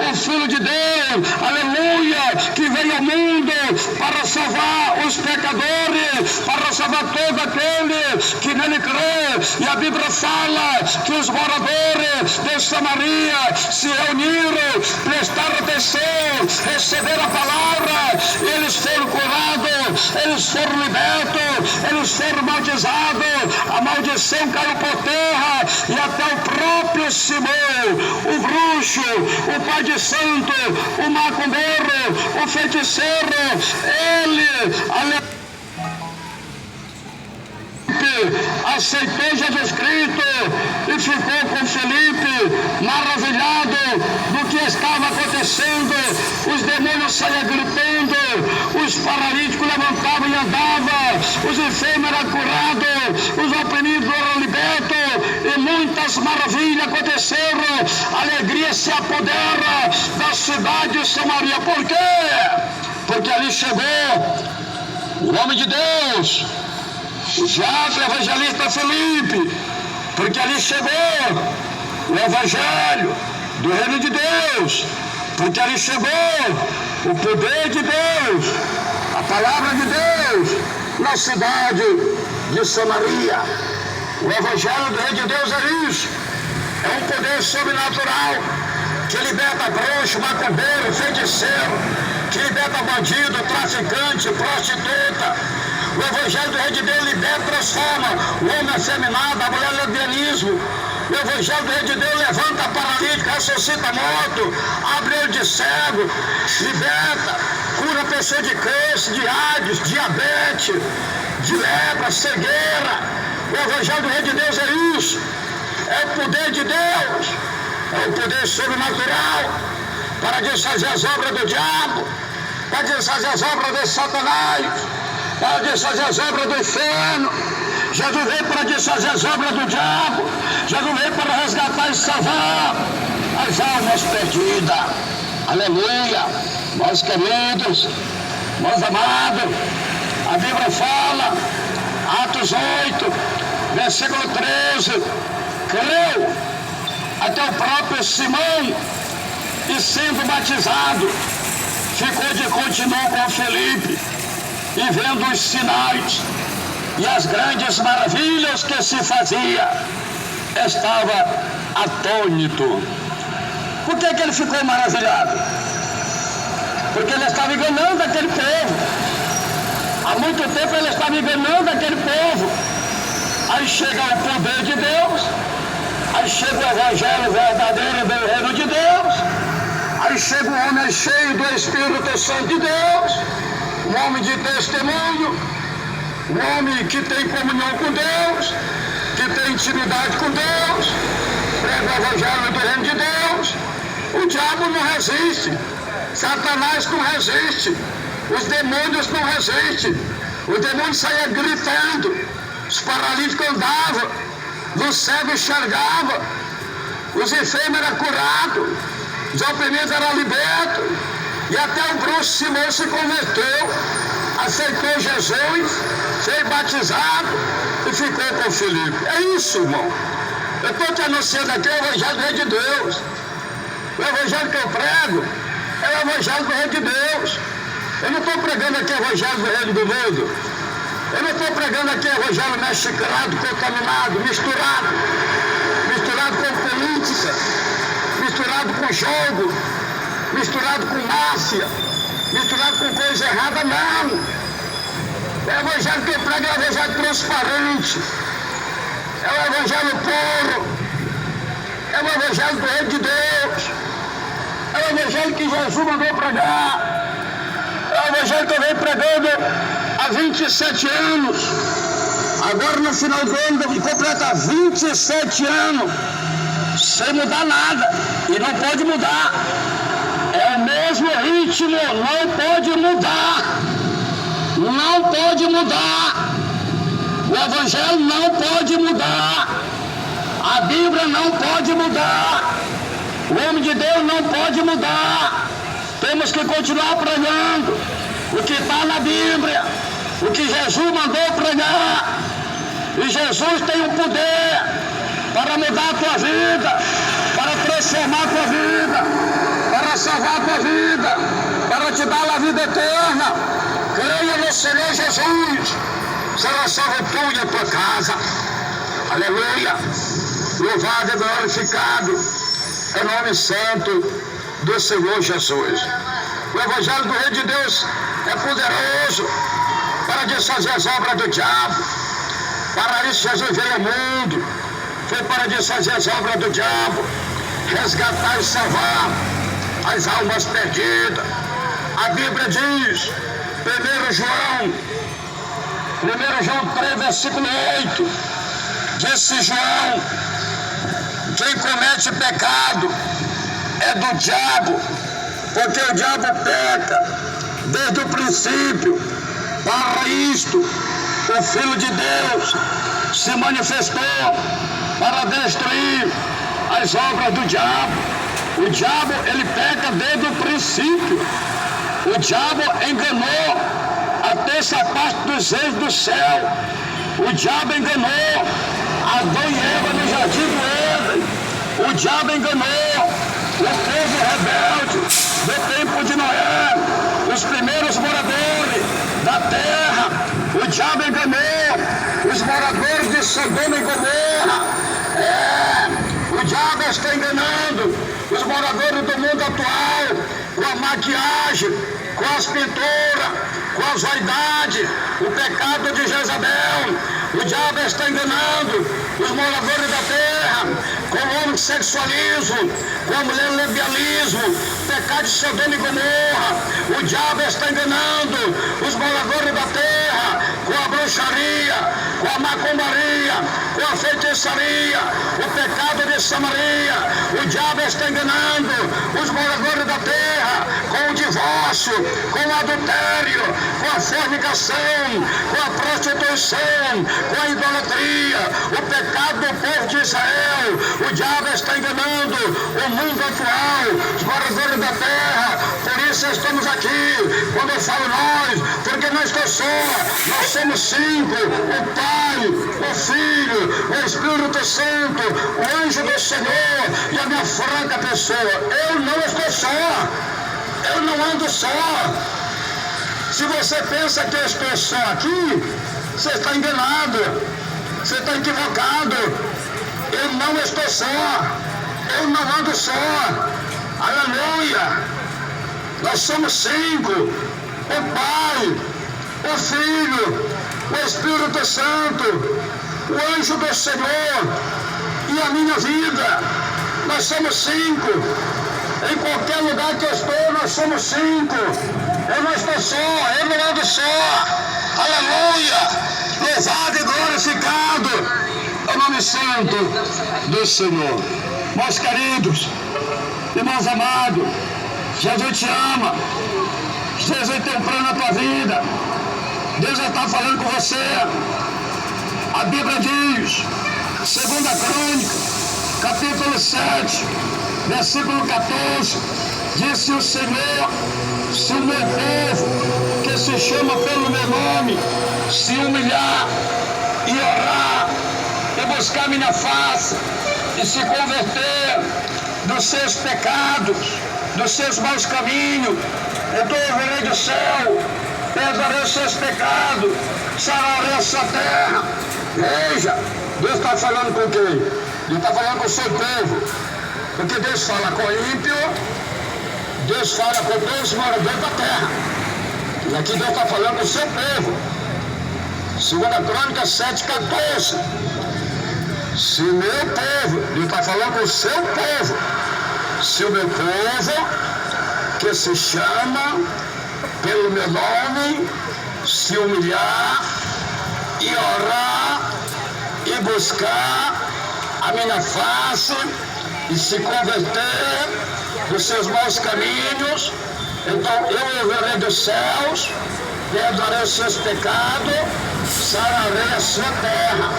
o Filho de Deus, aleluia, que veio ao mundo para salvar os pecadores, para salvar todo aquele que nele crê. E a Bíblia fala que os moradores de Samaria se reuniram, prestaram atenção, receberam a palavra, eles foram curados, eles foram libertos, eles foram maldizados, a maldição caiu por terra. E até o próprio Simão, o bruxo, o pai de santo, o macumbeiro, o feiticeiro, ele aceitou Jesus Cristo e ficou com Filipe maravilhado do que estava acontecendo. Os demônios saíam gritando, os paralíticos levantavam e andavam, os enfermos eram curados, os oprimidos eram libertos, e muitas maravilhas aconteceram. A alegria se apodera da cidade de Samaria. Por quê? Porque ali chegou o homem de Deus, já o evangelista Filipe, porque ali chegou o evangelho do reino de Deus, porque ali chegou o poder de Deus, a palavra de Deus na cidade de Samaria. O evangelho do reino de Deus é isso, é um poder sobrenatural que liberta bruxo, macumbeiro, feiticeiro, que liberta bandido, traficante, prostituta. O evangelho do reino de Deus liberta, transforma o homem afeminado, a mulher lesbianismo. O evangelho do reino de Deus levanta a paralítica, ressuscita morto, abre olho de cego, liberta, cura a pessoa de câncer, de AIDS, diabetes, de lepra, cegueira. O evangelho do reino de Deus é isso, é o poder de Deus, é o poder sobrenatural para desfazer as obras do diabo, para desfazer as obras de Satanás, para desfazer as obras do inferno. Jesus veio para desfazer as obras do diabo. Jesus veio para resgatar e salvar as almas perdidas. Aleluia. Meus queridos, meus amados, a Bíblia fala, Atos 8, versículo 13, creu até o próprio Simão, e sendo batizado, continuou com Filipe, e vendo os sinais e as grandes maravilhas que se fazia, estava atônito. Por que ele ficou maravilhado? Porque ele estava enganando aquele povo. Há muito tempo ele estava enganando aquele povo. Aí chega o poder de Deus, aí chega o evangelho verdadeiro do reino de Deus, aí chega o homem cheio do Espírito Santo de Deus, um homem de testemunho, um homem que tem comunhão com Deus, que tem intimidade com Deus, prega o evangelho do reino de Deus. O diabo não resiste, Satanás não resiste, os demônios não resistem. Os demônios saíam gritando, os paralíticos andavam, os cegos enxergavam, os enfermos eram curados, os oprimidos eram libertos, e até o bruxo Simão se converteu, aceitou Jesus, foi batizado e ficou com Filipe. É isso, irmão. Eu estou te anunciando aqui o evangelho do reino de Deus. O evangelho que eu prego é o evangelho do reino de Deus. Eu não estou pregando aqui o evangelho do reino do mundo. Eu não estou pregando aqui o evangelho mesclado, contaminado, misturado com política, misturado com jogo, misturado com máfia, misturado com coisa errada, não. O evangelho que eu prego é o evangelho transparente, é o evangelho puro, é o evangelho do reino de Deus, é o evangelho que Jesus mandou pregar. É o evangelho que eu venho pregando há 27 anos. Agora no final do ano completa 27 anos. Sem mudar nada. E não pode mudar. É o mesmo ritmo, não pode mudar. Não pode mudar. O evangelho não pode mudar. A Bíblia não pode mudar. O homem de Deus não pode mudar. Temos que continuar pregando o que está na Bíblia, o que Jesus mandou pregar. E Jesus tem o poder para mudar a tua vida, para transformar a tua vida, para salvar a tua vida, para te dar a vida eterna. Creia no Senhor Jesus, será salvo tu e a tua casa. Aleluia! Louvado e glorificado é o nome santo do Senhor Jesus. O evangelho do reino de Deus é poderoso para desfazer as obras do diabo. Para isso Jesus veio ao mundo, foi para desfazer as obras do diabo, resgatar e salvar as almas perdidas. A Bíblia diz, 1 João 3, versículo 8, disse João, quem comete pecado é do diabo, porque o diabo peca desde o princípio. Para isto, o Filho de Deus se manifestou para destruir as obras do diabo. O diabo, ele peca desde o princípio. O diabo enganou a terça parte dos reis do céu. O diabo enganou Adão e Eva no jardim do Éden. O diabo enganou o povo rebelde do tempo de Noé, os primeiros moradores da terra. O diabo enganou os moradores de Sodoma e Gomorra. O diabo está enganando os moradores do mundo atual com a maquiagem, com as pinturas, com as vaidades, o pecado de Jezabel. O diabo está enganando os moradores da terra com o homossexualismo, com a mulher lesbianismo, pecado de Sodoma e Gomorra. O diabo está enganando os moradores da terra com a bruxaria, com a macumbaria, com a feitiçaria, o pecado de Samaria. O diabo está enganando os moradores da terra com o divórcio, com o adultério, com a fornicação, com a prostituição, com a idolatria, o pecado do povo de Israel. O diabo está enganando o mundo atual, os moradores da terra. Por isso estamos aqui. Quando eu falo nós, porque não estou só, nós somos 5, o Pai, o Filho, o Espírito Santo, o anjo do Senhor e a minha franca pessoa. Eu não estou só, eu não ando só. Se você pensa que eu estou só aqui, você está enganado, você está equivocado. Eu não estou só, eu não ando só. Aleluia! Nós somos 5, o Pai, o Filho, o Espírito Santo. o anjo do Senhor e a minha vida. Nós somos 5. Em qualquer lugar que eu estou, nós somos 5. Eu não estou só, eu não ando só. Aleluia! Louvado e glorificado é o nome santo do Senhor. Meus queridos, irmãos amados, Jesus te ama. Jesus tem um plano na tua vida. Deus já está falando com você. A Bíblia diz, 2 Crônica, capítulo 7, versículo 14, disse o Senhor: se o meu povo, que se chama pelo meu nome, se humilhar e orar e buscar minha face e se converter dos seus pecados, dos seus maus caminhos, então eu virei do céu, perdoarei os seus pecados, sararei a sua terra. Veja, Deus está falando com quem? Ele está falando com o seu povo. Porque Deus fala com o ímpio, Deus fala com todos os moradores da terra. E aqui Deus está falando com o seu povo. 2 Crônica 7,14. Se o meu povo, ele está falando com o seu povo, se o meu povo, que se chama pelo meu nome, se humilhar e orar e buscar a minha face e se converter dos seus maus caminhos, então eu ouvirei dos céus, perdoarei os seus pecados, sararei a sua terra.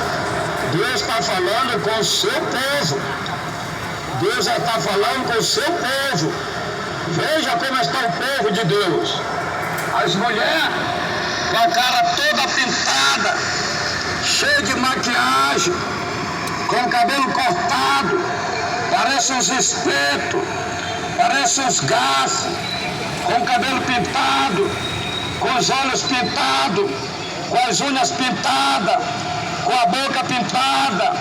Deus está falando com o seu povo. Deus já está falando com o seu povo. Veja como está o povo de Deus. As mulheres com a cara toda pintada, cheia de maquiagem, com o cabelo cortado, parece uns espetos, parece uns garfos, com o cabelo pintado, com os olhos pintados, com as unhas pintadas, com a boca pintada,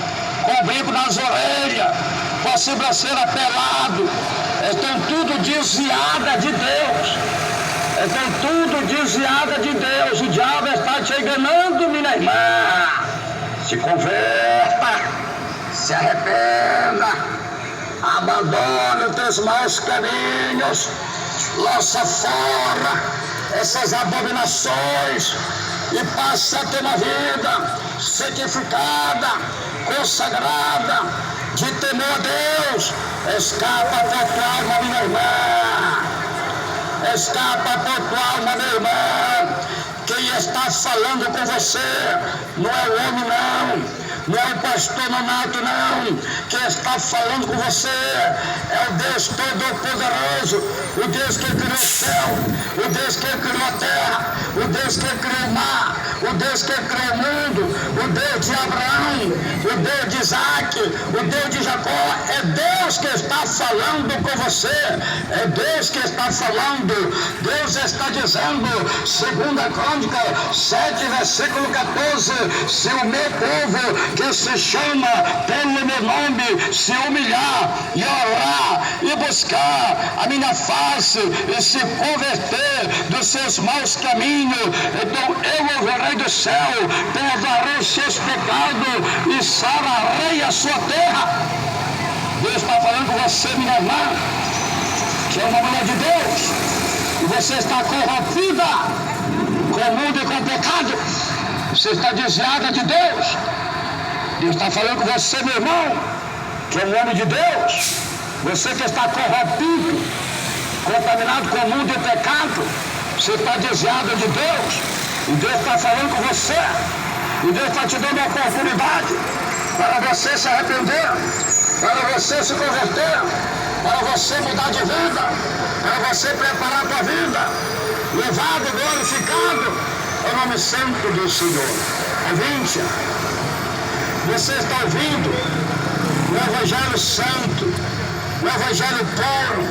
com o brinco nas orelhas, com a sobrancelha pelado. Estão tudo desviada de Deus. Estão tudo desviada de Deus. O diabo está te enganando, minha irmã. Se converta, se arrependa, abandone os teus maus caminhos, lança fora essas abominações e passa a ter uma vida santificada, consagrada, de temor a Deus. Escapa por tua alma, minha irmã. Escapa por tua alma, minha irmã. Quem está falando com você não é o homem, não. Não é o pastor Nonato, não. Quem está falando com você é o Deus Todo-Poderoso, o Deus que criou o céu, o Deus que criou a terra, o Deus que criou o mar, o Deus que criou o mundo, o Deus de Abraão, o Deus de Isaac, o Deus de Jacó. É Deus que está falando com você, é Deus que está falando. Deus está dizendo, 2 Crônica 7, versículo 14, se o meu povo que se chama pelo meu nome se humilhar e orar e buscar a minha face e se converter dos seus maus caminhos, então eu ouvirei do céu, perdoarei os seus pecados e sararei a sua terra. Deus está falando com você, minha irmã, que é uma mulher de Deus, e você está corrompida com o mundo e com o pecado, você está desviada de Deus. Deus está falando com você, meu irmão, que é um homem de Deus, você que está corrompido, contaminado com o mundo e o pecado, você está desviado de Deus, e Deus está falando com você, e Deus está te dando a oportunidade para você se arrepender, para você se converter, para você mudar de vida, para você preparar a tua vida, louvado e glorificado é o nome santo do Senhor. Ouvinte, você está ouvindo o Evangelho Santo, o Evangelho puro,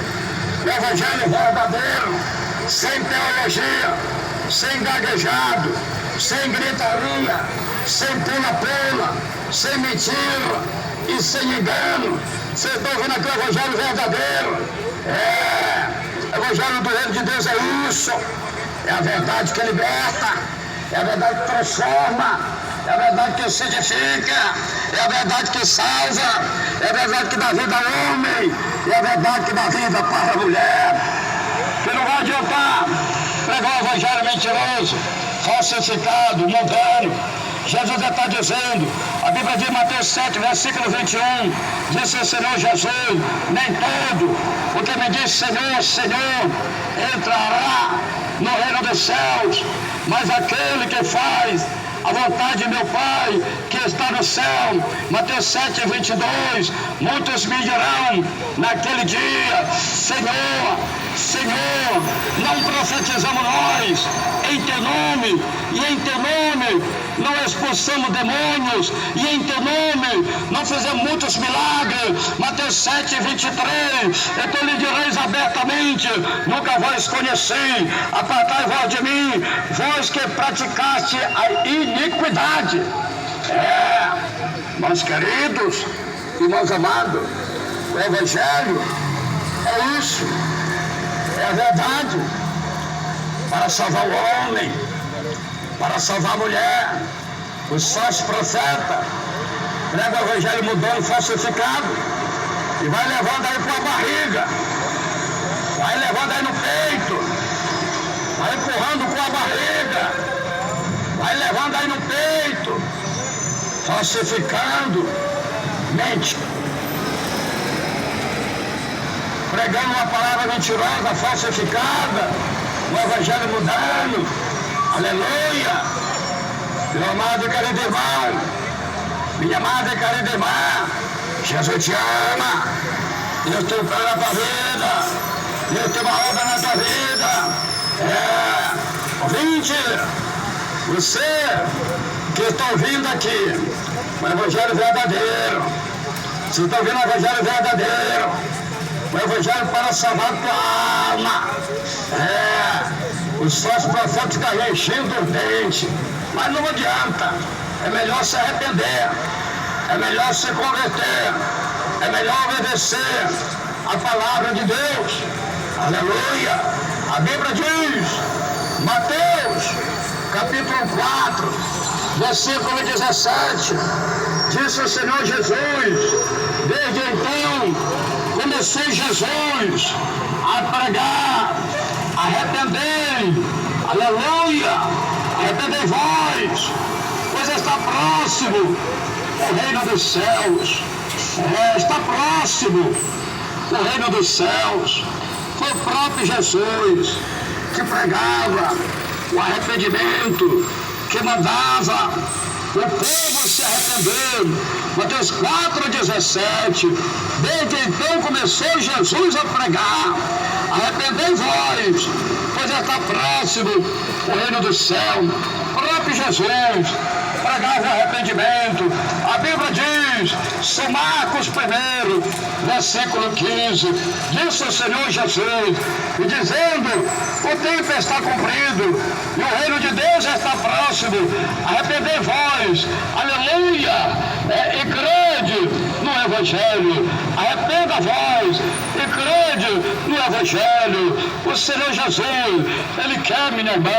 o Evangelho verdadeiro, sem teologia, sem gaguejado, sem gritaria, sem pula-pula, sem mentira e sem engano. Você está ouvindo aqui o Evangelho verdadeiro? O Evangelho do Reino de Deus é isso. É a verdade que liberta, é a verdade que transforma, é a verdade que santifica, é a verdade que salva, é a verdade que dá vida ao homem, é a verdade que dá vida para a mulher. Que não vai adiantar pregar o evangelho mentiroso, falsificado, mundano. Jesus está dizendo, a Bíblia diz, Mateus 7, versículo 21, disse o Senhor Jesus, nem todo o que me diz Senhor, Senhor, entrará no reino dos céus, mas aquele que faz a vontade de meu Pai que está no céu. Mateus 7, 22, muitos me dirão naquele dia, Senhor, Senhor, não profetizamos nós em teu nome, e em teu nome não expulsamos demônios, e em teu nome não fizemos muitos milagres. Mateus 7, 23, então lhe direis abertamente, nunca vos conheci, apartai-vos de mim, vós que praticaste a iniquidade. Meus queridos, irmãos amados, o Evangelho é isso, é a verdade, para salvar o homem, para salvar a mulher. Os falsos profetas pregam o Evangelho mudando, falsificado, e vai levando aí para a barriga, vai levando aí no peito, vai empurrando com a barriga, vai levando aí no peito, falsificando, mente, pregando uma palavra mentirosa, falsificada, o Evangelho mudando. Aleluia! Meu amado e querido irmão, minha amada e querida irmã, Jesus te ama, Deus tem um plano na tua vida, Deus tem uma obra na tua vida. Ouvinte, você que está ouvindo aqui, o Evangelho verdadeiro, você está ouvindo o Evangelho verdadeiro, o Evangelho para salvar a tua alma. Os falsos profetas ficam enchendo os dentes, mas não adianta, é melhor se arrepender, é melhor se converter, é melhor obedecer a palavra de Deus. Aleluia! A Bíblia diz, Mateus, capítulo 4, versículo 17, disse o Senhor Jesus, desde então começou Jesus a pregar, arrependei, aleluia, arrependei vós, pois está próximo o reino dos céus, está próximo o reino dos céus. Foi o próprio Jesus que pregava o arrependimento, que mandava o povo se arrepender. Mateus 4,17. Desde então começou Jesus a pregar, arrependei vós, pois está próximo o reino do céu. O próprio Jesus pregava o arrependimento. A Bíblia diz, São Marcos 1, versículo 15, disse o Senhor Jesus, e dizendo, o tempo está cumprido, e o reino de Deus está próximo, arrependei vós, aleluia, e crede no Evangelho, arrependa vós, e crede no Evangelho. O Senhor Jesus, Ele quer, minha irmã,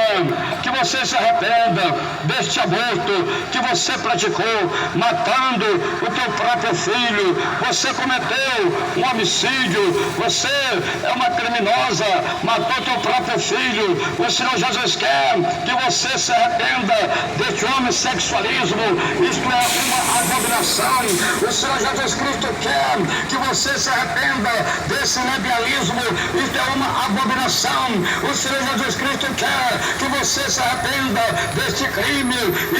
que você se arrependa deste aborto que você praticou, matando o teu próprio filho. Você cometeu um homicídio, você é uma criminosa, matou teu próprio filho. O Senhor Jesus quer que você se arrependa deste homossexualismo, isto é uma abominação. O Senhor Jesus Cristo quer que você se arrependa desse lesbianismo, isto é uma abominação. O Senhor Jesus Cristo quer que você se arrependa deste crime,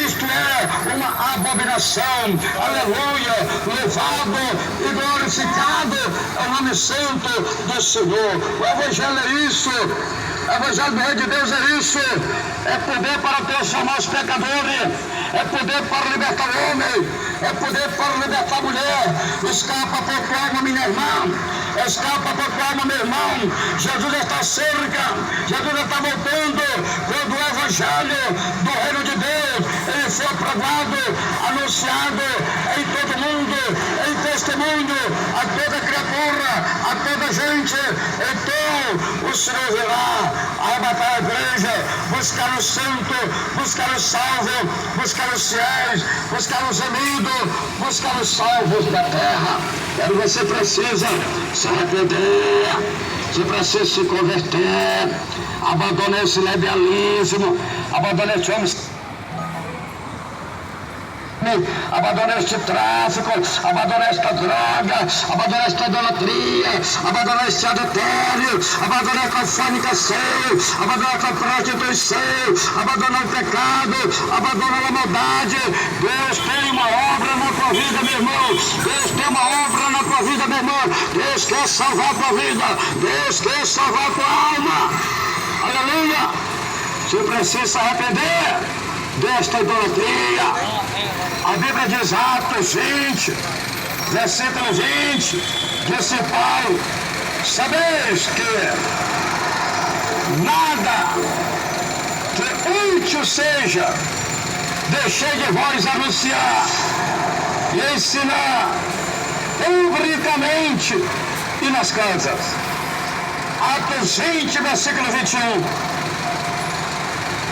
isto é uma abominação. Aleluia, louvado e glorificado é o nome santo do Senhor. O Evangelho é isso, o Evangelho do Rei de Deus é isso, é poder para transformar os pecadores, é poder para libertar o homem, é poder para libertar a mulher. Escapa por tua alma, minha irmã, escapa por tua alma, meu irmão. Jesus está cerca, Jesus está voltando. Quando o Evangelho do Reino de Deus ele foi pregado, anunciado em todo mundo, em testemunho a toda criatura, a toda gente. Então o Senhor virá arrebatar a igreja, buscar o santo, buscar o salvo, buscar os fiéis, buscar os remidos, buscar os salvos da terra. Quero você precisa se arrepender, você precisa se converter, abandonar esse levialismo, abandonar esse homem, abandonar este tráfico, abandonar esta droga, abandonar esta idolatria, abandonar este adultério, abandonar a fornicação, abandonar a prostituição, abandonar o pecado, abandonar a maldade. Deus tem uma obra na tua vida, meu irmão. Deus tem uma obra na tua vida, meu irmão. Deus quer salvar a tua vida. Deus quer salvar a tua alma. Aleluia! Você precisa se arrepender desta idolatria. A Bíblia diz, Atos 20, versículo 20, disse Paulo: sabeis que nada que útil seja, deixei de vós anunciar e ensinar publicamente e nas casas. Atos 20, versículo 21.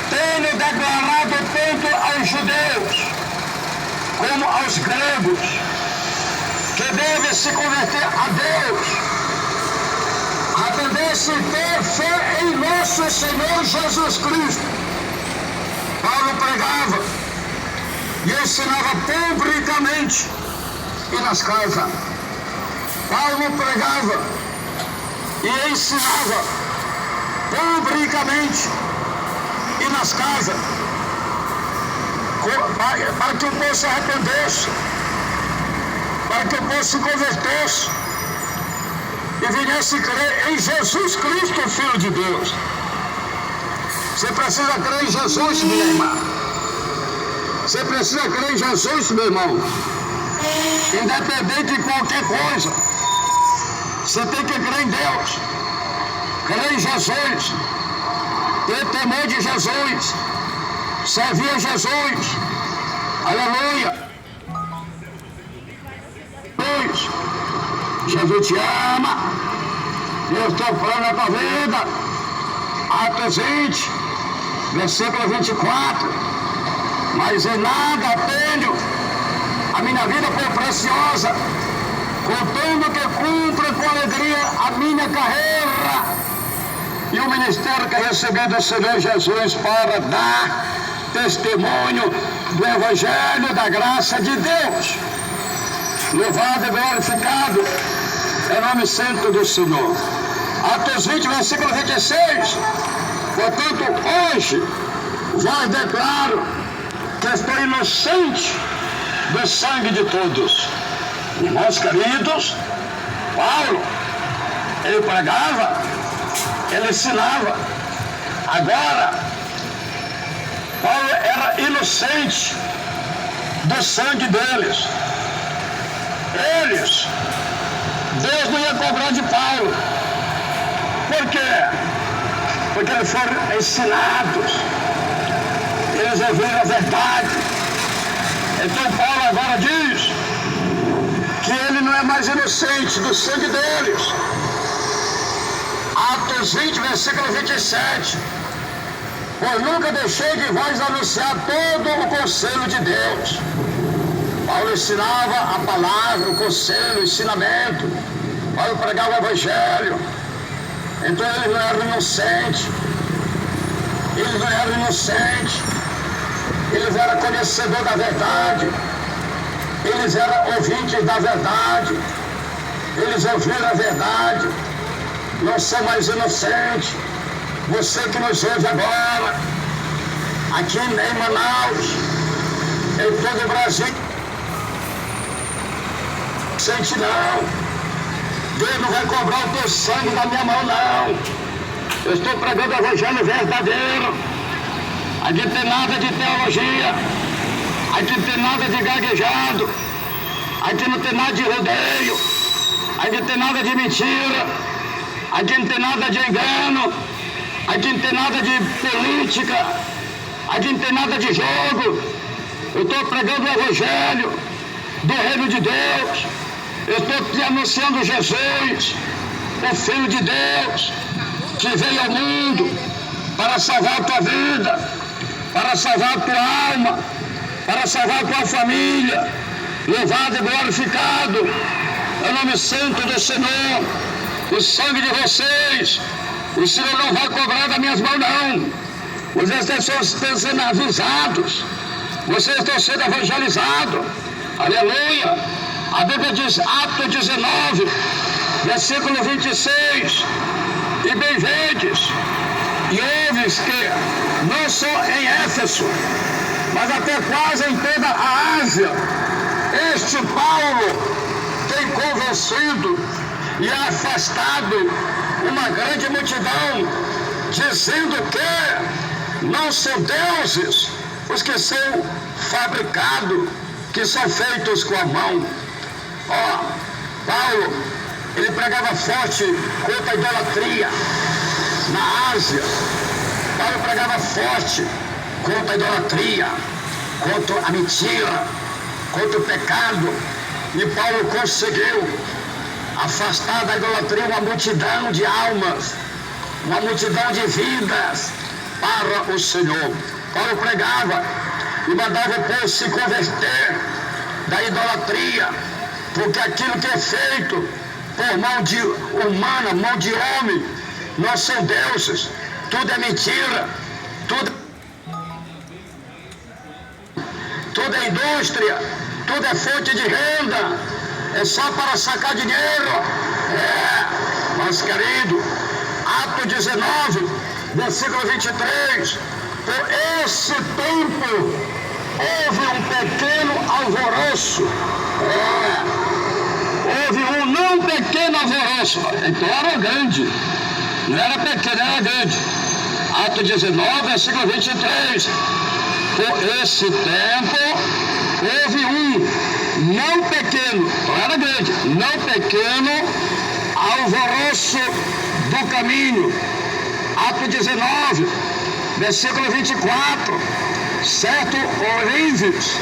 Tenho declarado tanto aos judeus como aos gregos que devem se converter a Deus, arrepender-se e ter fé em nosso Senhor Jesus Cristo. Paulo pregava e ensinava publicamente e nas casas. Paulo pregava e ensinava publicamente e nas casas, para que o povo se arrependesse, para que o povo se convertesse e viesse crer em Jesus Cristo, Filho de Deus. Você precisa crer em Jesus, minha irmã. Você precisa crer em Jesus, meu irmão. Independente de qualquer coisa, você tem que crer em Deus, crer em Jesus, ter temor de Jesus, servir a Jesus. Aleluia. Jesus te ama. Eu estou falando na tua vida. Atos 20, versículo 24. Mas em nada tenho a minha vida por preciosa, contando que cumpra com alegria a minha carreira e o ministério que recebi do Senhor Jesus para dar testemunho do Evangelho da graça de Deus. Louvado e glorificado é o nome santo do Senhor. Atos 20, versículo 26. Portanto, hoje vos declaro que estou inocente do sangue de todos. Irmãos queridos, Paulo, ele pregava, ele ensinava. Agora, Paulo era inocente do sangue deles. Eles, Deus não ia cobrar de Paulo. Por quê? Porque eles foram ensinados, eles ouviram a verdade. Então Paulo agora diz que ele não é mais inocente do sangue deles. Atos 20, versículo 27. Pois nunca deixei de vós anunciar todo o conselho de Deus. Paulo ensinava a palavra, o conselho, o ensinamento. Paulo pregava o Evangelho. Então eles não eram inocentes. Eles não eram inocentes. Eles eram conhecedores da verdade. Eles eram ouvintes da verdade. Eles ouviram a verdade. Não são mais inocentes. Você que nos ouve agora, aqui em Manaus, em todo o Brasil, sente não. Deus não vai cobrar o teu sangue da minha mão, não. Eu estou pregando o Evangelho verdadeiro. Aqui não tem nada de teologia. Aqui não tem nada de gaguejado. Aqui não tem nada de rodeio. Aqui não tem nada de mentira. Aqui não tem nada de engano. Aqui não tem nada de política. Aqui não tem nada de jogo. Eu estou pregando o Evangelho do Reino de Deus. Eu estou te anunciando Jesus, o Filho de Deus, que veio ao mundo para salvar a tua vida, para salvar a tua alma, para salvar a tua família. Louvado e glorificado é o nome santo do Senhor. O sangue de vocês, o Senhor não vai cobrar das minhas mãos, não. Vocês estão sendo avisados, vocês estão sendo evangelizados. Aleluia. A Bíblia diz, Atos 19, versículo 26, e bem vedes, e ouves que não só em Éfeso, mas até quase em toda a Ásia, este Paulo tem convencido e afastado uma grande multidão, dizendo que não são deuses os que são fabricados, que são feitos com a mão. Paulo, ele pregava forte contra a idolatria na Ásia. Paulo pregava forte contra a idolatria, contra a mentira, contra o pecado. E Paulo conseguiu afastar da idolatria uma multidão de almas, uma multidão de vidas para o Senhor. Paulo pregava e mandava o povo se converter da idolatria, porque aquilo que é feito por mão de humana, mão de homem, não são deuses, tudo é mentira, tudo é indústria, tudo é fonte de renda, é só para sacar dinheiro. Mas querido, Atos 19, versículo 23, por esse tempo houve um pequeno alvoroço. Houve um não pequeno alvoroço. Então era grande. Não era pequeno, era grande. Atos 19, versículo 23. Por esse tempo houve um não pequeno, não era grande, não pequeno alvoroço do caminho. Atos 19, versículo 24. Certo Orígenes,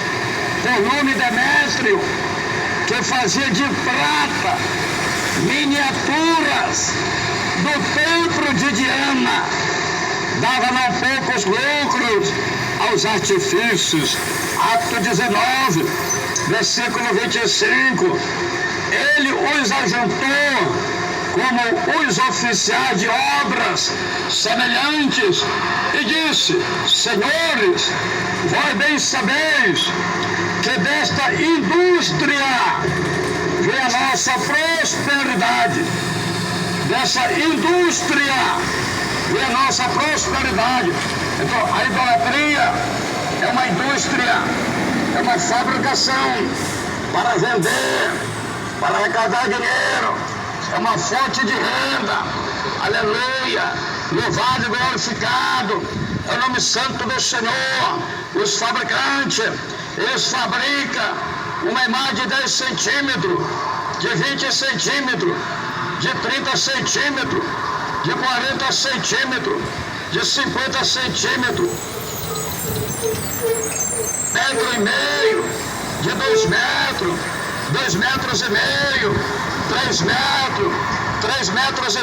por nome Demétrio, que fazia de prata miniaturas do templo de Diana, dava não poucos lucros aos artifícios. Atos 19, versículo 25. Ele os ajuntou como os oficiais de obras semelhantes e disse: Senhores, vós bem sabeis que desta indústria vem a nossa prosperidade. Dessa indústria vem a nossa prosperidade. Então, a idolatria é uma indústria, é uma fabricação para vender, para arrecadar dinheiro, é uma fonte de renda. Aleluia, louvado e glorificado é o nome santo do Senhor. Os fabricantes, eles fabricam uma imagem de 10 centímetros, de 20 centímetros, de 30 centímetros, de 40 centímetros, de 50 centímetros, 1,5 metros, de 2 metros, 2,5 metros, 3 metros, 3,5 metros,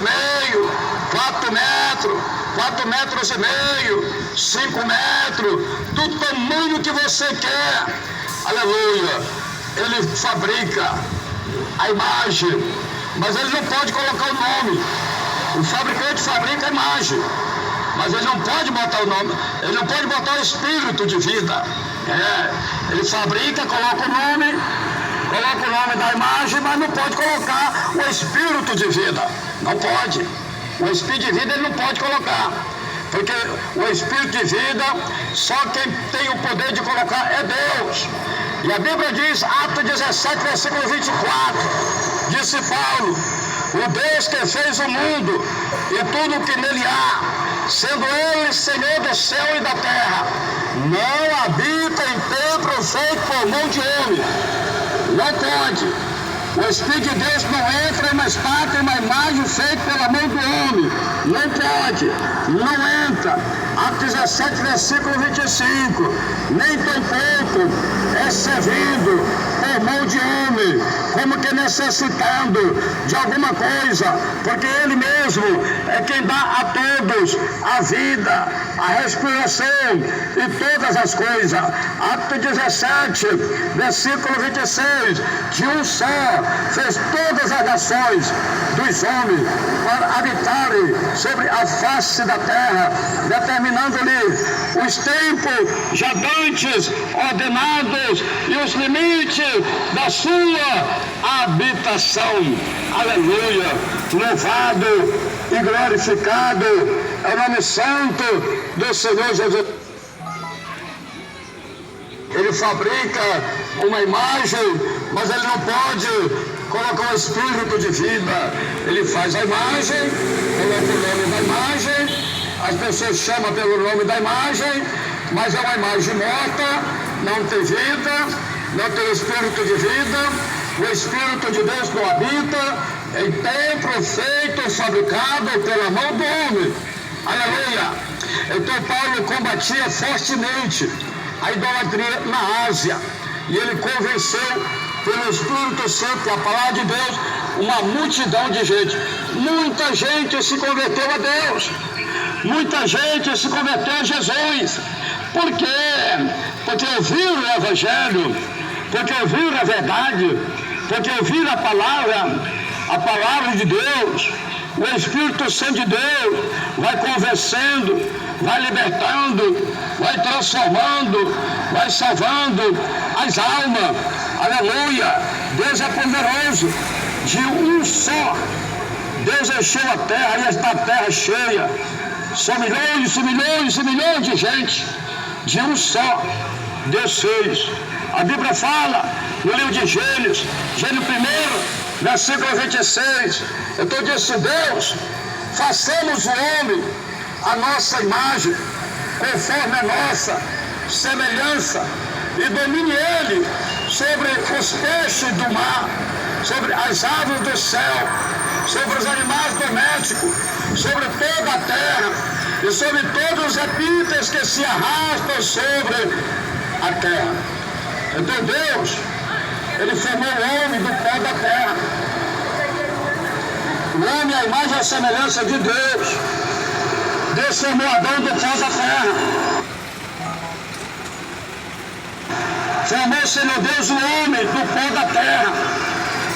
4 metros, 4,5 metros, 5 metros, do tamanho que você quer. Aleluia. Ele fabrica a imagem, mas ele não pode colocar o nome. O fabricante fabrica a imagem, mas ele não pode botar o nome, ele não pode botar o espírito de vida. Ele fabrica, coloca o nome da imagem, mas não pode colocar o espírito de vida. Não pode. O espírito de vida ele não pode colocar, porque o espírito de vida, só quem tem o poder de colocar é Deus. E a Bíblia diz, Atos 17, versículo 24, disse Paulo: o Deus que fez o mundo e tudo o que nele há, sendo ele Senhor do céu e da terra, não habita em templo feito por mão de homem. Não pode. O Espírito de Deus não entra em uma estátua, em uma imagem feita pela mão do homem. Não pode, não entra. Atos 17, versículo 25. Nem tampouco é servido por mão de homem, como que necessitando de alguma coisa, porque Ele mesmo é quem dá a todos a vida, a respiração e todas as coisas. Atos 17, versículo 26. De um só fez todas as nações dos homens para habitarem sobre a face da terra, determinando-lhe os tempos já dantes ordenados e os limites da sua habitação. Aleluia! Louvado e glorificado é o nome santo do Senhor Jesus. Ele fabrica uma imagem, mas ele não pode colocar um espírito de vida. Ele faz a imagem, coloca o nome da imagem, as pessoas chamam pelo nome da imagem, mas é uma imagem morta, não tem vida, não tem espírito de vida. O Espírito de Deus não habita em templo feito, fabricado pela mão do homem. Aleluia! Então Paulo combatia fortemente a idolatria na Ásia, e ele convenceu pelo Espírito Santo e a palavra de Deus uma multidão de gente. Muita gente se converteu a Deus, muita gente se converteu a Jesus. Por quê? Porque ouviram o Evangelho, porque ouviram a verdade, porque ouviram a palavra de Deus. O Espírito Santo de Deus vai convencendo, vai libertando, vai transformando, vai salvando as almas. Aleluia! Deus é poderoso. De um só Deus encheu a terra e está a terra cheia. São milhões e milhões e milhões de gente. De um só Deus fez. A Bíblia fala no livro de Gênesis 1, versículo 26. Então disse Deus: façamos o homem a nossa imagem, conforme a nossa semelhança, e domine ele sobre os peixes do mar, sobre as aves do céu, sobre os animais domésticos, sobre toda a terra e sobre todos os répteis que se arrastam sobre a terra. Então Deus, Ele formou o homem do pó da terra. O homem é a imagem e a semelhança de Deus. Deus formou Adão do pó da terra. Formou, Senhor Deus, o homem do pó da terra.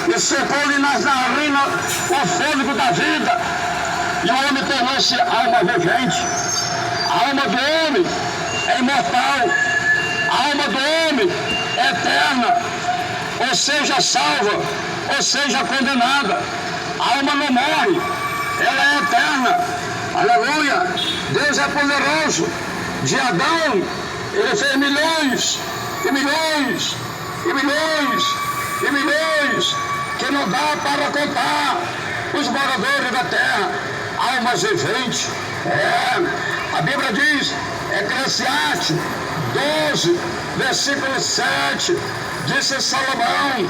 E secou-lhe nas narinas o fôlego da vida. E o homem tornou-se alma vivente. A alma do homem é imortal. A alma do homem é eterna. Ou seja, salva, ou seja, condenada. A alma não morre, ela é eterna. Aleluia! Deus é poderoso. De Adão, Ele fez milhões, e milhões, e milhões, e milhões, que não dá para contar. Os moradores da terra, almas viventes. A Bíblia diz, Eclesiastes 12, versículo 7, disse Salomão: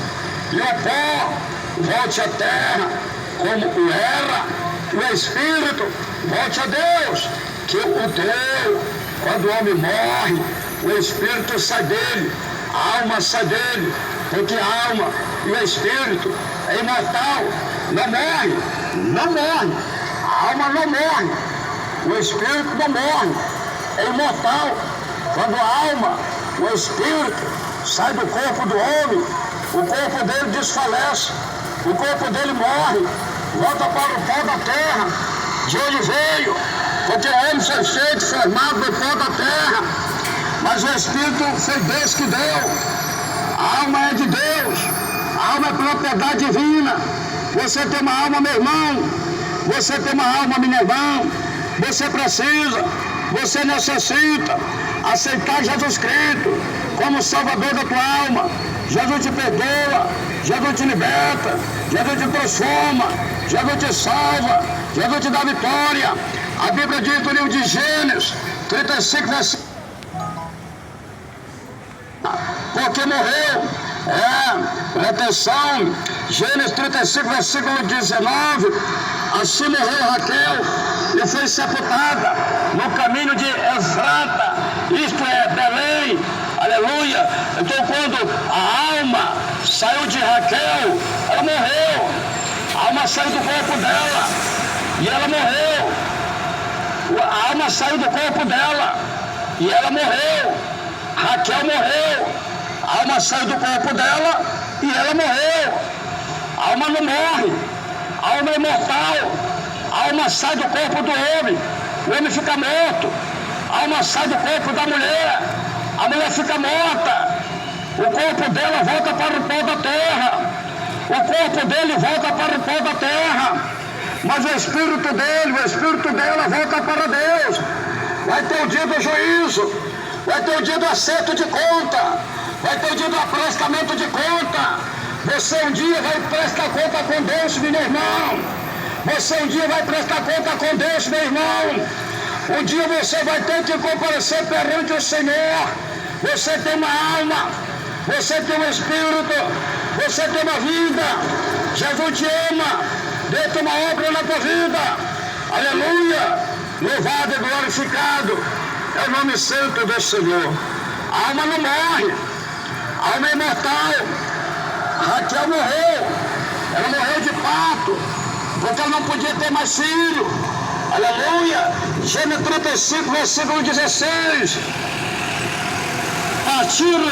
e o pó volte à terra como o era, e o espírito volte a Deus, que o deu. Quando o homem morre, o espírito sai dele, a alma sai dele, porque a alma e o espírito é imortal, não morre, não morre, a alma não morre, o espírito não morre, é imortal. Quando a alma, o espírito sai do corpo do homem, o corpo dele desfalece, o corpo dele morre, volta para o pó da terra, de onde veio, porque o homem foi feito, formado do pó da terra, mas o espírito foi Deus que deu. A alma é de Deus, a alma é propriedade divina. Você tem uma alma, meu irmão, você tem uma alma, minha irmã, você precisa, você necessita aceitar Jesus Cristo como Salvador da tua alma. Jesus te perdoa, Jesus te liberta, Jesus te transforma, Jesus te salva, Jesus te dá vitória. A Bíblia diz no livro de Gênesis 35, versículo porque morreu. Atenção, Gênesis 35, versículo 19, assim morreu Raquel e foi sepultada no caminho de Efrata, isto é, Belém, aleluia. Então quando a alma saiu de Raquel, ela morreu, a alma saiu do corpo dela e ela morreu, a alma saiu do corpo dela e ela morreu, Raquel morreu, a alma saiu do corpo dela e ela morreu. A alma não morre, a alma é imortal, a alma sai do corpo do homem, o homem fica morto, a alma sai do corpo da mulher, a mulher fica morta, o corpo dela volta para o pó da terra, o corpo dele volta para o pó da terra, mas o espírito dele, o espírito dela volta para Deus. Vai ter o dia do juízo, vai ter o dia do acerto de conta, vai ter o dia do aprestamento de conta. Você um dia vai prestar conta com Deus, meu irmão. Você um dia vai prestar conta com Deus, meu irmão. Um dia você vai ter que comparecer perante o Senhor. Você tem uma alma, você tem um espírito, você tem uma vida. Jesus te ama, Deus tem uma obra na tua vida. Aleluia, louvado e glorificado é o nome santo do Senhor. A alma não morre, a alma é imortal. Raquel morreu, ela morreu de parto, porque ela não podia ter mais filho. Aleluia, Gênesis 35, versículo 16. Partiram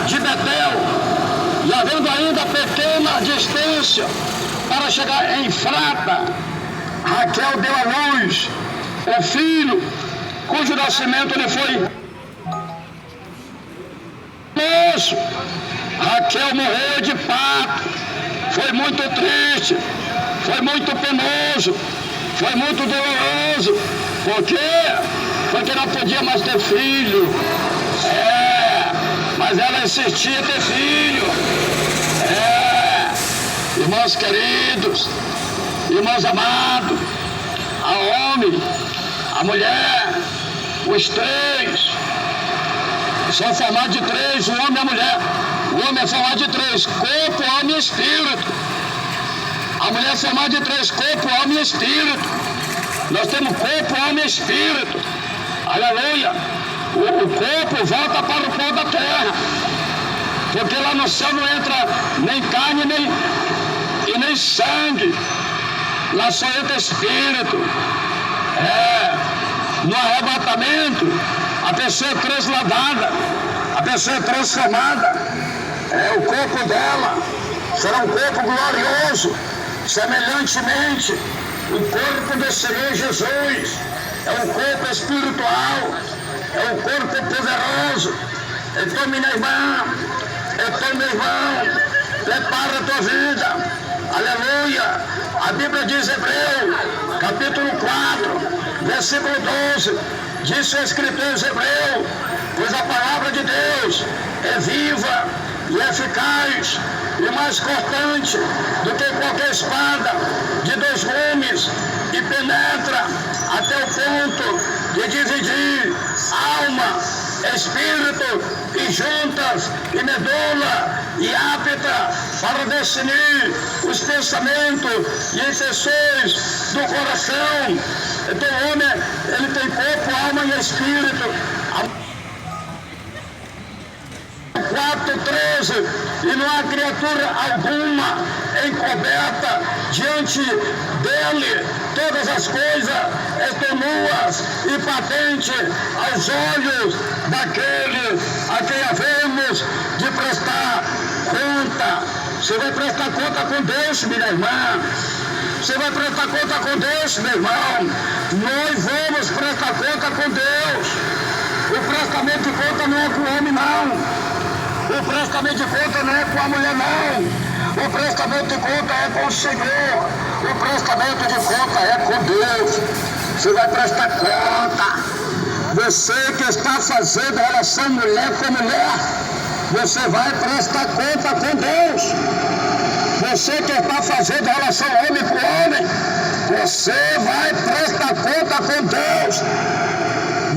de Betel, e havendo ainda pequena distância para chegar em Efrata, Raquel deu à luz o filho, cujo nascimento lhe foi moço. Raquel morreu de parto, foi muito triste, foi muito penoso, foi muito doloroso. Por quê? Porque não podia mais ter filho. Mas ela insistia em ter filho. Irmãos queridos, irmãos amados, a homem, a mulher, os três são formados de três, o homem e a mulher. O homem é formado de três, corpo, alma e espírito. A mulher é formada de três, corpo, alma e espírito. Nós temos corpo, alma e espírito. Aleluia. O corpo volta para o pó da terra, porque lá no céu não entra nem carne e nem sangue. Lá só entra espírito. No arrebatamento, a pessoa é transladada, a pessoa é transformada. O corpo dela será um corpo glorioso, semelhantemente o corpo do Senhor Jesus. É um corpo espiritual, é um corpo poderoso. Então, minha irmã, então, meu irmão, prepara a tua vida. Aleluia. A Bíblia diz, Hebreu, capítulo 4, versículo 12, diz o escritor Hebreu, pois a palavra de Deus é viva e eficaz e mais cortante do que qualquer espada de dois gumes, e penetra até o ponto de dividir alma, espírito e juntas e medula, e apta para definir os pensamentos e intenções do coração. Então o homem, ele tem corpo, alma e espírito. 4:13, e não há criatura alguma encoberta diante dele, todas as coisas estão nuas e patentes aos olhos daquele a quem havemos de prestar conta. Você vai prestar conta com Deus, minha irmã. Você vai prestar conta com Deus, meu irmão. Nós vamos prestar conta com Deus. O prestamento de conta não é com o homem, não. O prestamento de conta não é com a mulher, não. O prestamento de conta é com o Senhor. O prestamento de conta é com Deus. Você vai prestar conta. Você que está fazendo relação mulher com mulher, você vai prestar conta com Deus. Você que está fazendo relação homem com homem, você vai prestar conta com Deus.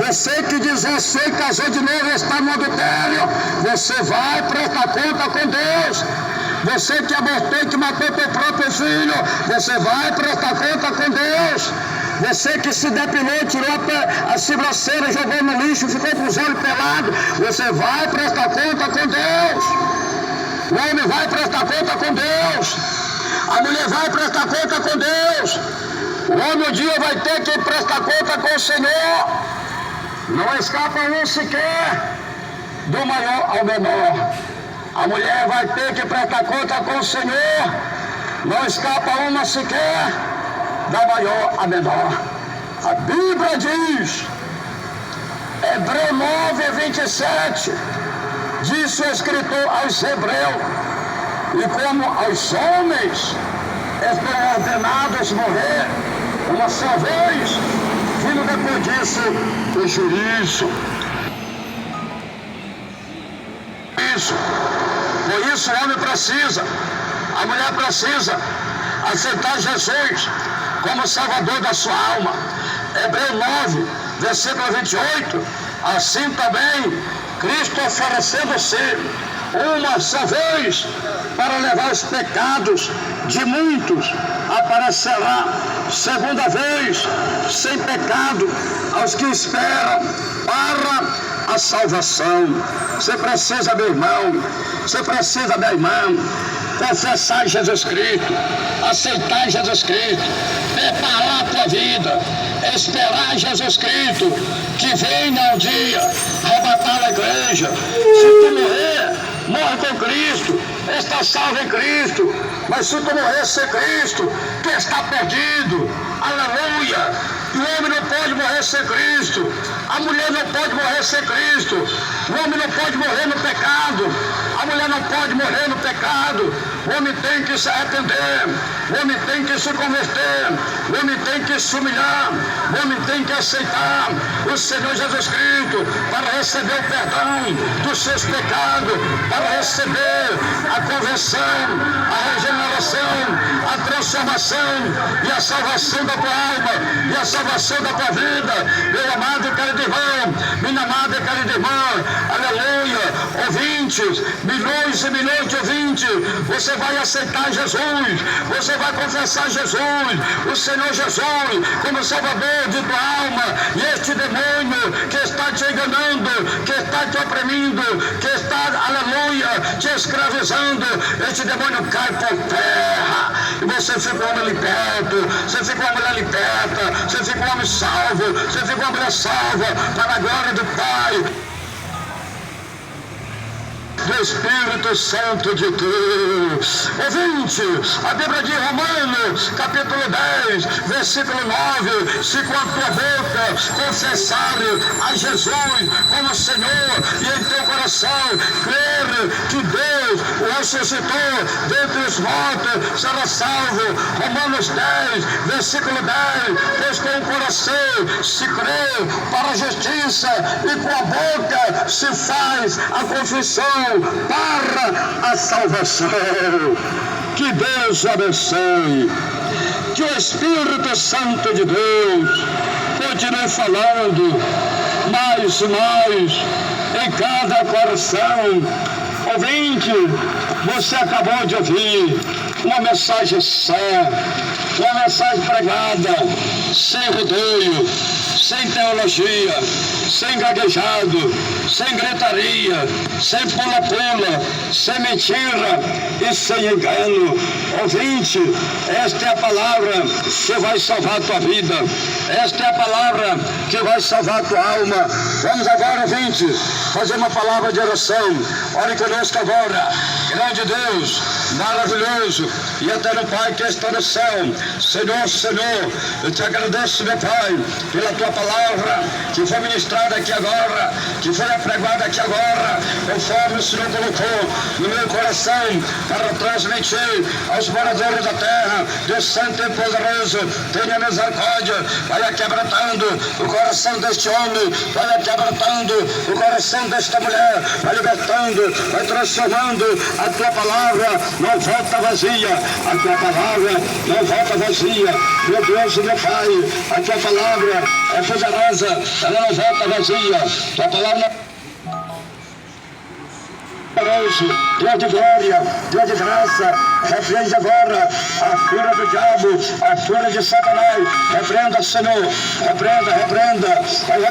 Você que divorciou e casou de novo está no adultério, você vai prestar conta com Deus. Você que abortou e que matou teu próprio filho, você vai prestar conta com Deus. Você que se depilou, tirou a sobrancelha, jogou no lixo, ficou com os olhos pelados, você vai prestar conta com Deus. O homem vai prestar conta com Deus. A mulher vai prestar conta com Deus. O homem um dia vai ter que prestar conta com o Senhor. Não escapa um sequer, do maior ao menor. A mulher vai ter que prestar conta com o Senhor. Não escapa uma sequer, da maior a menor. A Bíblia diz, Hebreu 9:27, disse o escritor aos Hebreus, e como aos homens estão ordenados morrer uma só vez, vindo depois disso o juízo. Por isso o homem precisa, a mulher precisa aceitar Jesus como Salvador da sua alma. Hebreu 9, versículo 28, assim também Cristo oferecendo-se uma só vez para levar os pecados de muitos, aparecerá segunda vez sem pecado aos que esperam para a salvação. Você precisa, meu irmão, você precisa, minha irmã, confessar Jesus Cristo, aceitar Jesus Cristo, preparar a tua vida, esperar Jesus Cristo, que venha um dia arrebatar a igreja. Se tu morrer, morre com Cristo, está salvo em Cristo. Mas se tu morrer sem Cristo, tu está perdido. Aleluia! E o homem não pode morrer sem Cristo. A mulher não pode morrer sem Cristo. O homem não pode morrer no pecado. A mulher não pode morrer no pecado. O homem tem que se arrepender. O homem tem que se converter. O homem tem que se humilhar. O homem tem que aceitar o Senhor Jesus Cristo para receber o perdão dos seus pecados, para receber a conversão, a regeneração, a transformação e a salvação da tua alma e a salvação da tua vida. Meu amado e querido irmão, minha amada e querida irmã, aleluia, ouvintes, milhões e milhões de ouvintes, você vai aceitar Jesus, você vai confessar Jesus, o Senhor Jesus, como Salvador de tua alma, e este demônio que está te enganando, que está te oprimindo, que está, aleluia, te escravizando, este demônio cai por terra, e você fica um homem liberto, você fica uma mulher liberta, você fica um homem salvo, você fica uma mulher salva, para a glória do Pai, do Espírito Santo de Deus. Ouvinte, a Bíblia de Romanos, capítulo 10, versículo 9, se com a tua boca confessares a Jesus como Senhor e em teu coração crer que Deus o ressuscitou dentre os mortos, será salvo. Romanos 10, versículo 10, pois com o coração se crê para a justiça e com a boca se faz a confissão para a salvação. Que Deus abençoe. Que o Espírito Santo de Deus continue falando mais e mais em cada coração. Ouvinte, você acabou de ouvir uma mensagem sã, uma mensagem pregada, sem rodeio, sem teologia, sem gaguejado, sem gritaria, sem pula-pula, sem mentira e sem engano. Ouvinte, esta é a palavra que vai salvar a tua vida, esta é a palavra que vai salvar a tua alma. Vamos agora, ouvinte, fazer uma palavra de oração. Ore conosco agora. Grande Deus, maravilhoso e eterno Pai que está no céu, Senhor, Senhor, eu te agradeço, meu Pai, pela tua palavra que foi ministrada aqui agora, que foi apregada aqui agora, conforme o Senhor colocou no meu coração para transmitir aos moradores da terra. Deus Santo e Poderoso, tenha misericórdia, vai quebrantando o coração deste homem, vai quebrantando o coração desta mulher, vai libertando, vai transformando. A tua palavra não volta vazia, a tua palavra não volta vazia, meu Deus e meu Pai, a tua palavra é poderosa, ela não volta vazia, tua palavra não... Deus de glória, Deus de graça, repreende agora a fúria do diabo, a fúria de Satanás. Repreenda, Senhor, repreenda, vai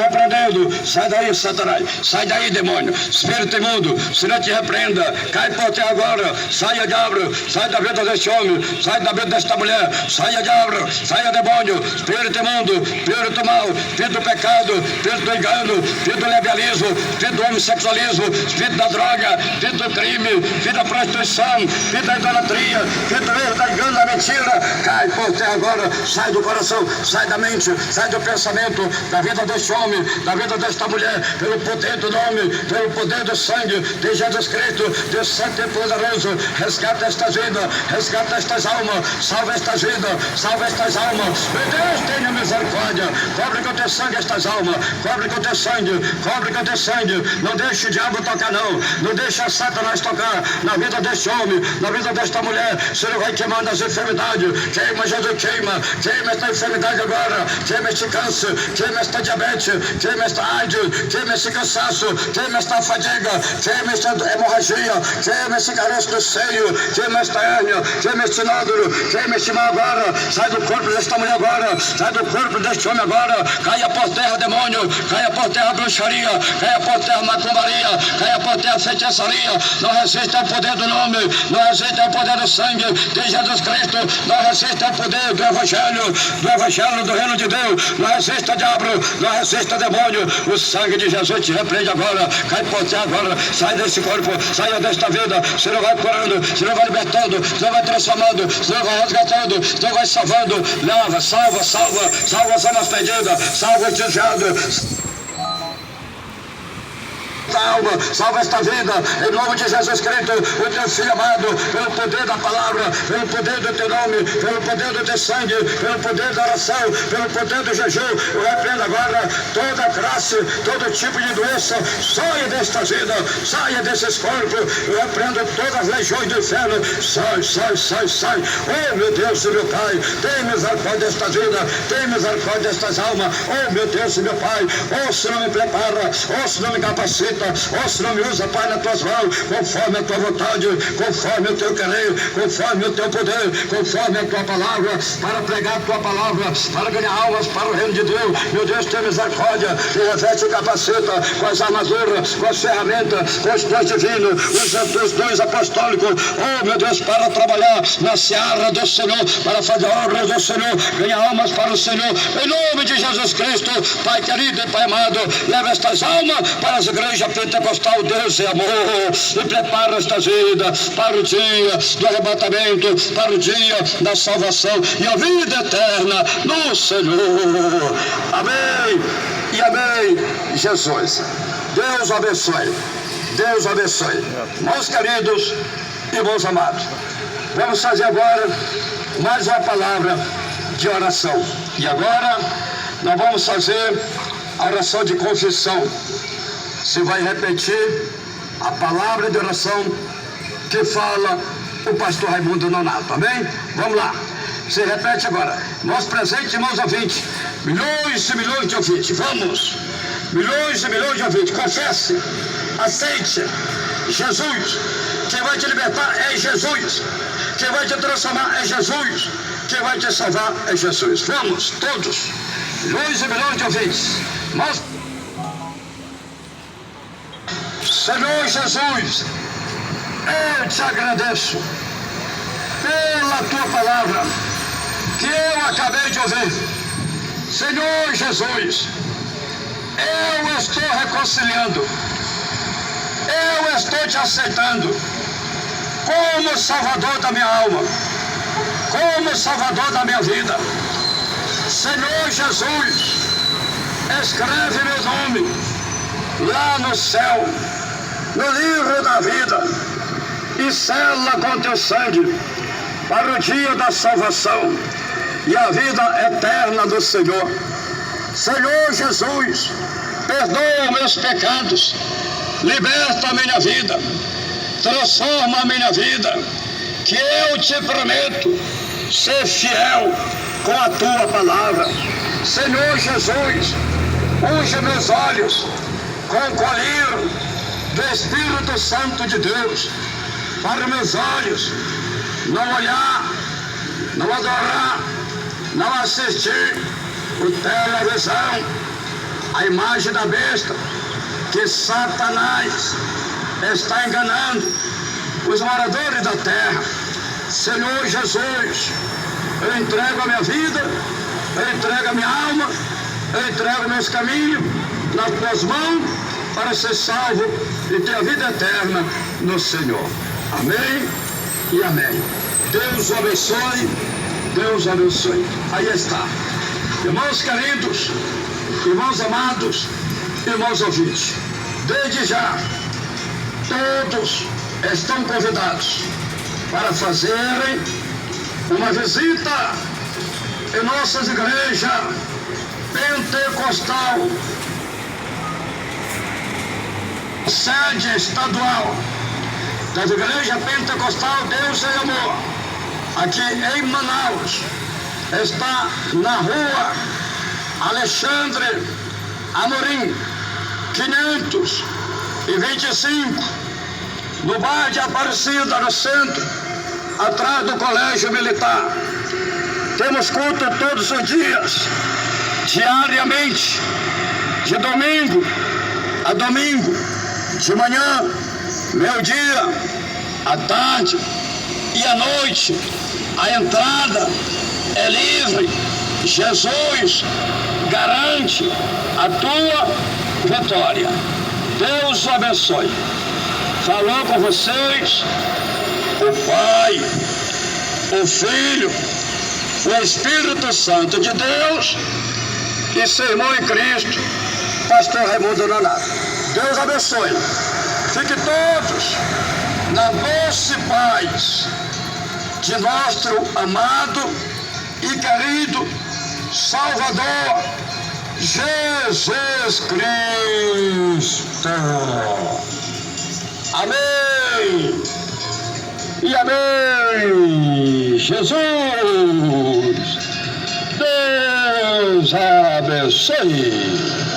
repreendendo. Sai daí, Satanás, sai daí, demônio, espírito imundo, se não te repreenda, cai por terra agora. Saia, diabo, sai da vida deste homem, sai da vida desta mulher, saia, diabo, saia, demônio, espírito imundo, espírito mau, espírito do pecado, espírito do engano, espírito do legalismo, espírito do homossexualismo, espírito da droga, espírito do crime, espírito da prostituição, espírito da idolatria, espírito do erro, da engano, da mentira, cai por terra agora, sai do coração, sai da mente, sai do pensamento, da vida deste homem, da vida desta mulher, pelo poder do nome, pelo poder do sangue de Jesus Cristo, Deus Santo e Poderoso, resgata estas vidas, resgata estas almas, salva estas vidas, salva estas almas. Meu Deus, tenha misericórdia, cobre com teu sangue estas almas, cobre com teu sangue, cobre com teu sangue. Não deixe o diabo tocar, não deixe a Satanás tocar na vida deste homem, na vida desta mulher. Senhor, vai queimando as enfermidades, queima, Jesus, queima esta enfermidade agora, queima este câncer, queima esta diabetes, queima esta AIDS, queima esse cansaço, queima esta fadiga, queima esta hemorragia, queima esse caroço do seio, queima esta hérnia, queima este nódulo, queima este mal agora, sai do corpo desta mulher agora, sai do corpo deste homem agora, caia por terra, demônio, caia por terra, bruxaria, caia por terra, macumbaria, caia por terra, feitiçaria. Não resista ao poder do nome, não resista ao poder do sangue de Jesus Cristo, não resista ao poder do evangelho do reino de Deus, não resista, diabo, não resista, demônio. O sangue de Jesus te repreende agora, cai por terra agora, sai desse corpo, saia desta vida. Senhor vai curando, Senhor vai libertando, Senhor vai transformando, Senhor vai resgatando, Senhor vai salvando. Leva, salva as almas perdidas, salva os desviados. Alma, salva esta vida, em nome de Jesus Cristo, o teu filho amado, pelo poder da palavra, pelo poder do teu nome, pelo poder do teu sangue, pelo poder da oração, pelo poder do jejum. Eu repreendo agora toda classe, todo tipo de doença, saia desta vida, saia desses corpos. Eu repreendo todas as legiões do inferno, sai. Oh meu Deus e meu Pai, tem misericórdia desta vida, tem misericórdia destas almas. Oh meu Deus e meu Pai, oh Senhor me prepara, oh Senhor me capacita, ó Senhor, me usa, Pai, nas tuas mãos, conforme a tua vontade, conforme o teu querer, conforme o teu poder, conforme a tua palavra, para pregar a tua palavra, para ganhar almas para o reino de Deus. Meu Deus, tenha misericórdia, e reveste e capacita com as armaduras, com as ferramentas, com os dons divinos, os dons apostólicos. Oh, meu Deus, para trabalhar na seara do Senhor, para fazer a obra do Senhor, ganhar almas para o Senhor, em nome de Jesus Cristo. Pai querido e Pai amado, leva estas almas para as igrejas pentecostal, Deus é amor, e prepara estas vidas para o dia do arrebatamento, para o dia da salvação e a vida eterna no Senhor. Amém e amém. Jesus, Deus abençoe, Deus abençoe. Meus queridos e irmãos amados, vamos fazer agora mais uma palavra de oração. E agora nós vamos fazer a oração de confissão. Você vai repetir a palavra de oração que fala o pastor Raimundo Nonato, amém? Vamos lá, você repete agora. Nós presentes, irmãos ouvintes, milhões e milhões de ouvintes, vamos, milhões e milhões de ouvintes, confesse, aceite, Jesus, quem vai te libertar é Jesus, quem vai te transformar é Jesus, quem vai te salvar é Jesus. Vamos, todos, milhões e milhões de ouvintes, nós... Senhor Jesus, eu te agradeço pela tua palavra que eu acabei de ouvir. Senhor Jesus, eu estou reconciliando, eu estou te aceitando como Salvador da minha alma, como Salvador da minha vida. Senhor Jesus, escreve meu nome lá no céu, no livro da vida, e sela com teu sangue para o dia da salvação e a vida eterna do Senhor. Senhor Jesus, perdoa meus pecados, liberta a minha vida, transforma a minha vida, que eu te prometo ser fiel com a tua palavra. Senhor Jesus, unge meus olhos com colírio do Espírito Santo de Deus para meus olhos não olhar, não adorar, não assistir o televisão, a imagem da besta, que Satanás está enganando os moradores da terra. Senhor Jesus, eu entrego a minha vida, eu entrego a minha alma, eu entrego meus caminhos nas tuas mãos para ser salvo e ter a vida eterna no Senhor. Amém e amém. Deus o abençoe, Deus o abençoe. Aí está. Irmãos queridos, irmãos amados, irmãos ouvintes, desde já, todos estão convidados para fazerem uma visita em nossas igrejas pentecostal, sede estadual das igrejas pentecostal Deus e Amor, aqui em Manaus. Está na rua Alexandre Amorim, 525, no bairro de Aparecida, no centro, atrás do Colégio Militar. Temos culto todos os dias, diariamente, de domingo a domingo, de manhã, meio-dia, à tarde e à noite. A entrada é livre. Jesus garante a tua vitória. Deus o abençoe. Falou com vocês o Pai, o Filho, o Espírito Santo de Deus e seu irmão em Cristo, pastor Raimundo Nonato. Deus abençoe. Fiquem todos na doce paz de nosso amado e querido Salvador Jesus Cristo. Amém e amém. Jesus, Deus abençoe.